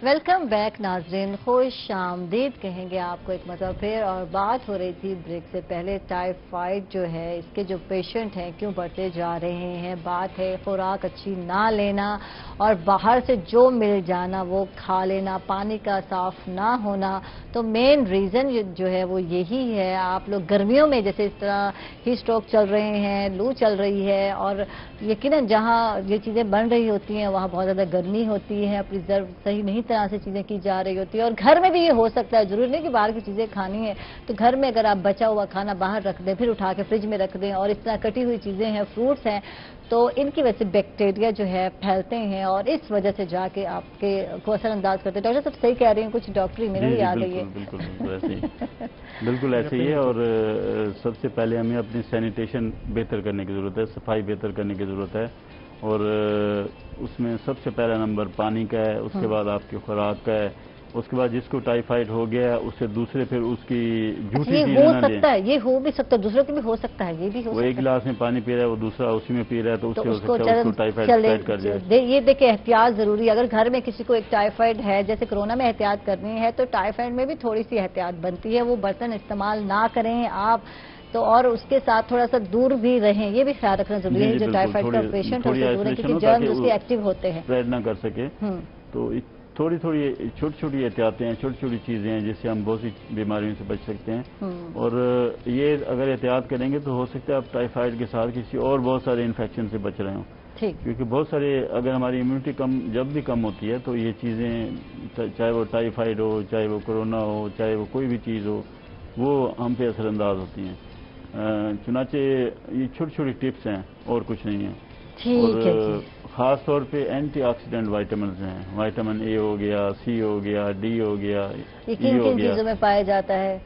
ویلکم بیک ناظرین، خوش آمدید کہیں گے آپ کو ایک مرتبہ پھر، اور بات ہو رہی تھی بریک سے پہلے ٹائیفائڈ جو ہے اس کے جو پیشنٹ ہیں کیوں بڑھتے جا رہے ہیں، بات ہے خوراک اچھی نہ لینا اور باہر سے جو مل جانا وہ کھا لینا، پانی کا صاف نہ ہونا، تو مین ریزن جو ہے وہ یہی ہے۔ آپ لوگ گرمیوں میں جیسے اس طرح ہی اسٹروک چل رہے ہیں، لو چل رہی ہے، اور یقیناً جہاں یہ چیزیں بن رہی ہوتی ہیں وہاں بہت زیادہ گرمی ہوتی ہے، پریزرو صحیح نہیں طرح سے چیزیں کی جا رہی ہوتی ہے، اور گھر میں بھی یہ ہو سکتا ہے، ضروری نہیں کہ باہر کی چیزیں کھانی ہے، تو گھر میں اگر آپ بچا ہوا کھانا باہر رکھ دیں، پھر اٹھا کے فریج میں رکھ دیں، اور اس طرح کٹی ہوئی چیزیں ہیں، فروٹس ہیں، تو ان کی وجہ سے بیکٹیریا جو ہے پھیلتے ہیں، اور اس وجہ سے جا کے آپ کے کو اثر انداز کرتے ہیں۔ ڈاکٹر صاحب صحیح کہہ رہی ہیں، کچھ ڈاکٹری میرے بھی آ گئی ہے۔ بالکل ایسے ہی ہے، اور سب سے پہلے ہمیں اپنی سینیٹیشن بہتر کرنے کی ضرورت ہے، صفائی بہتر کرنے کی ضرورت ہے، اور اس میں سب سے پہلا نمبر پانی کا ہے، اس کے بعد آپ کی خوراک کا ہے، اس کے بعد جس کو ٹائیفائڈ ہو گیا اس سے دوسرے پھر اس کی جھوٹی چیزیں نہ لیں۔ یہ ہو سکتا ہے، یہ ہو بھی سکتا ہے، دوسروں کے بھی ہو سکتا ہے، یہ بھی ہو سکتا ہے۔ وہ ایک گلاس میں پانی پی رہا ہے، وہ دوسرا اسی میں پی رہا ہے، تو اس سے ہو سکتا ہے اس کو ٹائیفائڈ کر جائے۔ یہ دیکھیں احتیاط ضروری ہے، اگر گھر میں کسی کو ایک ٹائیفائڈ ہے، جیسے کرونا میں احتیاط کرنی ہے تو ٹائیفائڈ میں بھی تھوڑی سی احتیاط بنتی ہے، وہ برتن استعمال نہ کریں آپ تو، اور اس کے ساتھ تھوڑا سا دور بھی رہیں، یہ بھی خیال رکھنا ضروری ہے، جو ٹائیفائڈ کا پیشنٹ ہے دور ہے کیونکہ جرمز اس کے ایکٹیو ہوتے ہیں، اسپریڈ نہ کر سکے، تو چھوٹی چھوٹی احتیاطیں ہیں، چھوٹی چھوٹی چیزیں ہیں جس سے ہم بہت سی بیماریوں سے بچ سکتے ہیں، اور یہ اگر احتیاط کریں گے تو ہو سکتا ہے آپ ٹائیفائڈ کے ساتھ کسی اور بہت سارے انفیکشن سے بچ رہے ہوں، کیونکہ بہت سارے اگر ہماری امیونٹی جب بھی کم ہوتی ہے تو یہ چیزیں چاہے وہ ٹائیفائڈ ہو، چاہے وہ کرونا ہو، چاہے وہ کوئی بھی چیز ہو، وہ ہم پہ اثر انداز ہوتی ہیں۔ چنانچہ یہ چھوٹی چھوٹی ٹپس ہیں اور کچھ نہیں ہیں۔ ٹھیک ہے جی. خاص طور پہ اینٹی آکسیڈنٹ وائٹامنز ہیں، وائٹامن اے ہو گیا، سی ہو گیا، ڈی ہو گیا، یہ کن کن چیزوں میں پایا جاتا ہے؟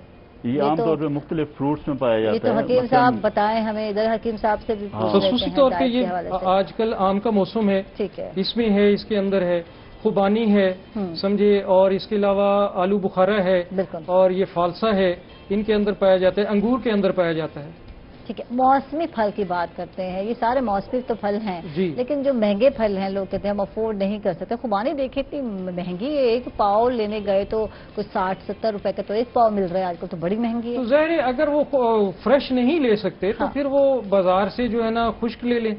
یہ عام طور پہ مختلف فروٹس میں پایا جاتا ہے. یہ تو حکیم صاحب بتائیں ہمیں، ادھر حکیم صاحب سے بھی پوچھ لیتے ہیں. خصوصی طور پہ یہ آج کل آم کا موسم ہے، ٹھیک ہے، اس میں ہے، اس کے اندر ہے خوبانی ہے سمجھے، اور اس کے علاوہ آلو بخارا ہے، اور یہ فالسا ہے، ان کے اندر پایا جاتا ہے، انگور کے اندر پایا جاتا ہے. ٹھیک ہے. موسمی پھل کی بات کرتے ہیں، یہ سارے موسمی تو پھل ہیں لیکن جو مہنگے پھل ہیں لوگ کہتے ہیں ہم افورڈ نہیں کر سکتے. خوبانی دیکھیں اتنی مہنگی ہے، ایک پاؤ لینے گئے تو کچھ 60-70 روپے کا تو ایک پاؤ مل رہا ہے آج کل، تو بڑی مہنگی ہے. تو ظاہر ہے اگر وہ فریش نہیں لے سکتے تو پھر وہ بازار سے جو ہے نا خشک لے لیں.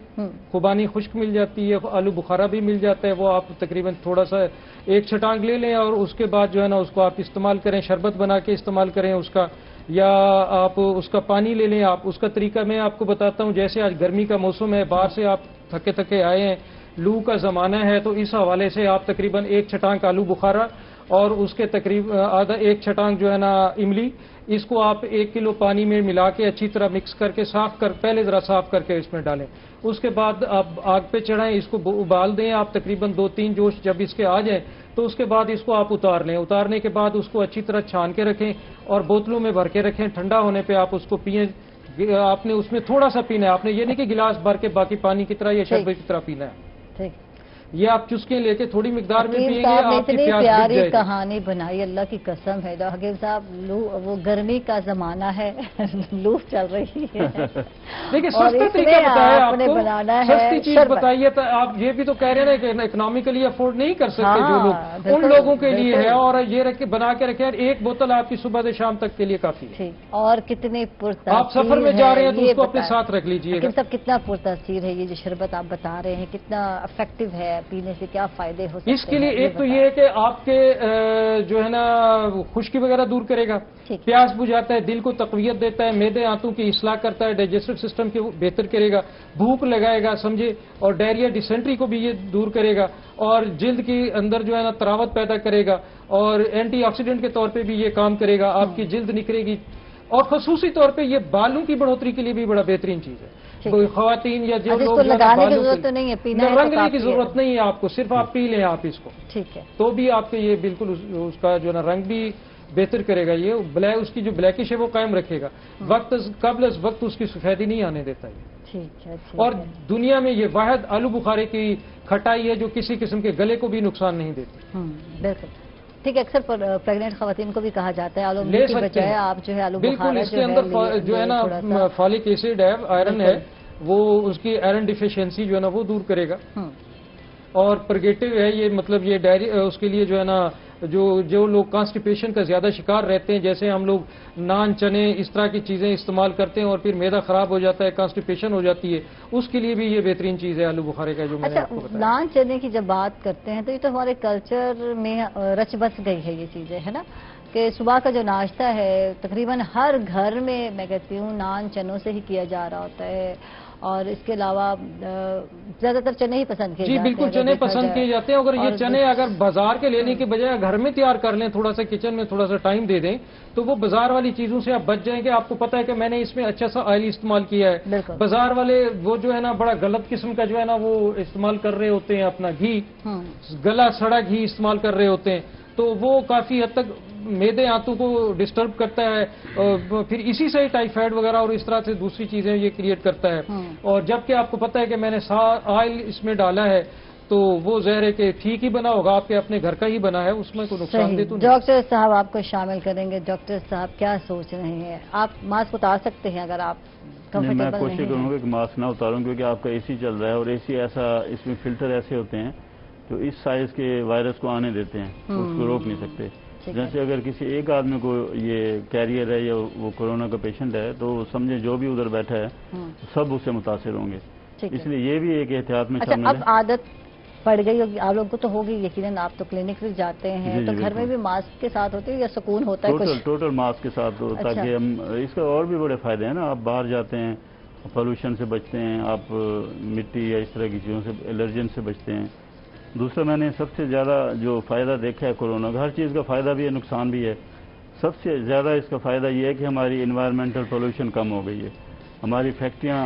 خوبانی خشک مل جاتی ہے، آلو بخارا بھی مل جاتا ہے، وہ آپ تقریباً تھوڑا سا ایک چھٹانک لے لیں اور اس کے بعد جو ہے نا اس کو آپ استعمال کریں، شربت بنا کے استعمال کریں اس کا، یا آپ اس کا پانی لے لیں. آپ اس کا طریقہ میں آپ کو بتاتا ہوں. جیسے آج گرمی کا موسم ہے، باہر سے آپ تھکے تھکے آئے ہیں، لو کا زمانہ ہے، تو اس حوالے سے آپ تقریباً ایک چھٹانک آلو بخارا اور اس کے تقریباً آدھا ایک چھٹانک جو ہے نا املی، اس کو آپ 1 کلو پانی میں ملا کے اچھی طرح مکس کر کے پہلے ذرا صاف کر کے اس میں ڈالیں. اس کے بعد آپ آگ پہ چڑھائیں، اس کو ابال دیں آپ تقریباً 2-3 جوش جب اس کے آ جائیں تو اس کے بعد اس کو آپ اتار لیں. اتارنے کے بعد اس کو اچھی طرح چھان کے رکھیں اور بوتلوں میں بھر کے رکھیں. ٹھنڈا ہونے پہ آپ اس کو پئیں. آپ نے اس میں تھوڑا سا پینا ہے، آپ نے یہ نہیں کہ گلاس بھر کے باقی پانی کی طرح یا شربت کی طرح پینا ہے. یہ آپ چسکیں لے کے تھوڑی مقدار میں پیئیں گے، آپ کی پیاس بجھ جائے گی. پیاری کہانی بنائی، اللہ کی قسم ہے. حکیم صاحب وہ گرمی کا زمانہ ہے، لو چل رہی ہے. دیکھیے سستا طریقہ بتایا آپ کو، سستی چیز بتائیے. تو آپ یہ بھی تو کہہ رہے ہیں کہ اکنامیکلی افورڈ نہیں کر سکتے جو لوگ، ان لوگوں کے لیے ہے. اور یہ رکھ کے بنا کے رکھیں، ایک بوتل آپ کی صبح سے شام تک کے لیے کافی ہے. اور کتنے پرتاثیر، آپ سفر میں جا رہے ہیں تو اس کو اپنے ساتھ رکھ لیجیے گا. سب کتنا پرتاثیر ہے یہ جو شربت آپ بتا رہے ہیں، کتنا افیکٹو ہے، پینے سے کیا فائدے ہو سکتے ہیں. اس کے لیے ایک تو یہ ہے کہ آپ کے جو ہے نا خشکی وغیرہ دور کرے گا، پیاس بجھاتا ہے، دل کو تقویت دیتا ہے، معدے آنتوں کی اصلاح کرتا ہے، ڈائجسٹو سسٹم کی بہتر کرے گا، بھوک لگائے گا سمجھے، اور ڈائریا ڈیسنٹری کو بھی یہ دور کرے گا، اور جلد کی اندر جو ہے نا تراوت پیدا کرے گا، اور اینٹی آکسیڈنٹ کے طور پہ بھی یہ کام کرے گا. آپ کی جلد نکھرے گی، اور خصوصی طور پہ یہ بالوں کی بڑھوتری کے لیے بھی بڑا بہترین چیز ہے. خواتین یا جو لوگ لگانے کی ضرورت نہیں ہے، پینا ہے، رنگنے کی ضرورت نہیں ہے آپ کو، صرف آپ پی لیں آپ اس کو. ٹھیک ہے. تو بھی آپ کے یہ بالکل اس کا جو ہے نا رنگ بھی بہتر کرے گا. یہ اس کی جو بلیکش ہے وہ قائم رکھے گا، قبل از وقت اس کی سفیدی نہیں آنے دیتا ہے. ٹھیک ہے. اور دنیا میں یہ واحد آلو بخارے کی کھٹائی ہے جو کسی قسم کے گلے کو بھی نقصان نہیں دیتی. بالکل ٹھیک ہے. اکثر پریگننٹ خواتین کو بھی کہا جاتا ہے آلو کی بجائے آپ جو ہے آلو بخارا بالکل اس کے اندر جو ہے نا فالک ایسڈ ہے، آئرن ہے، وہ اس کی آئرن ڈیفیشنسی جو ہے نا وہ دور کرے گا. اور پرگیٹو ہے یہ، مطلب یہ ڈائری اس کے لیے جو ہے نا جو لوگ کانسٹیپیشن کا زیادہ شکار رہتے ہیں، جیسے ہم لوگ نان چنے اس طرح کی چیزیں استعمال کرتے ہیں اور پھر معدہ خراب ہو جاتا ہے، کانسٹیپیشن ہو جاتی ہے، اس کے لیے بھی یہ بہترین چیز ہے آلو بخارے کا جو میں نے آپ کو بتایا. نان چنے کی جب بات کرتے ہیں تو یہ تو ہمارے کلچر میں رچ بس گئی ہے یہ چیزیں، ہے نا، کہ صبح کا جو ناشتہ ہے تقریباً ہر گھر میں میں کہتی ہوں نان چنوں سے ہی کیا جا رہا ہوتا ہے. اور اس کے علاوہ زیادہ تر چنے ہی پسند کیے جاتے ہیں. جی بالکل چنے پسند کیے جاتے ہیں. اگر یہ چنے اگر بازار کے لینے کے بجائے گھر میں تیار کر لیں، تھوڑا سا کچن میں تھوڑا سا ٹائم دے دیں، تو وہ بازار والی چیزوں سے آپ بچ جائیں گے. آپ کو پتا ہے کہ میں نے اس میں اچھا سا آئل استعمال کیا ہے. بازار والے وہ جو ہے نا بڑا غلط قسم کا جو ہے نا وہ استعمال کر رہے ہوتے ہیں، اپنا گھی، گلا سڑا گھی استعمال کر رہے ہوتے ہیں، تو وہ کافی حد تک معدے آنتوں کو ڈسٹرب کرتا ہے، پھر اسی سے ٹائیفائڈ وغیرہ اور اس طرح سے دوسری چیزیں یہ کریٹ کرتا ہے. اور جبکہ آپ کو پتا ہے کہ میں نے آئل اس میں ڈالا ہے تو وہ ظاہر ہے کہ ٹھیک ہی بنا ہوگا، آپ کے اپنے گھر کا ہی بنا ہے، اس میں کوئی نقصان دہ تو نہیں. ڈاکٹر صاحب آپ کو شامل کریں گے. ڈاکٹر صاحب کیا سوچ رہے ہیں؟ آپ ماسک اتار سکتے ہیں اگر آپ کمفرٹیبل نہیں ہیں. میں کوشش کروں گا کہ ماسک نہ اتاروں، کیونکہ آپ کا اے سی چل رہا ہے اور اے سی ایسا، اس میں فلٹر ایسے ہوتے ہیں جو اس سائز کے وائرس کو آنے دیتے ہیں، اس کو روک نہیں سکتے. جیسے اگر کسی ایک آدمی کو یہ کیریئر ہے یا وہ کورونا کا پیشنٹ ہے تو سمجھے جو بھی ادھر بیٹھا ہے سب اس سے متاثر ہوں گے. اس لیے یہ بھی ایک احتیاط میں شامل ہے. اب عادت پڑ گئی ہوگی آپ لوگوں کو تو ہوگی یقیناً، آپ تو کلینک بھی جاتے ہیں تو گھر میں بھی ماسک کے ساتھ ہوتے ہیں یا سکون ہوتا ہے؟ ٹوٹل ماسک کے ساتھ، تاکہ ہم اس کا اور بھی بڑے فائدے ہیں نا. آپ باہر جاتے ہیں، پولوشن سے بچتے ہیں، آپ مٹی یا اس طرح کی چیزوں سے، الرجن سے بچتے ہیں. دوسرا میں نے سب سے زیادہ جو فائدہ دیکھا ہے کورونا کا، ہر چیز کا فائدہ بھی ہے نقصان بھی ہے، سب سے زیادہ اس کا فائدہ یہ ہے کہ ہماری انوائرمنٹل پولوشن کم ہو گئی ہے. ہماری فیکٹریاں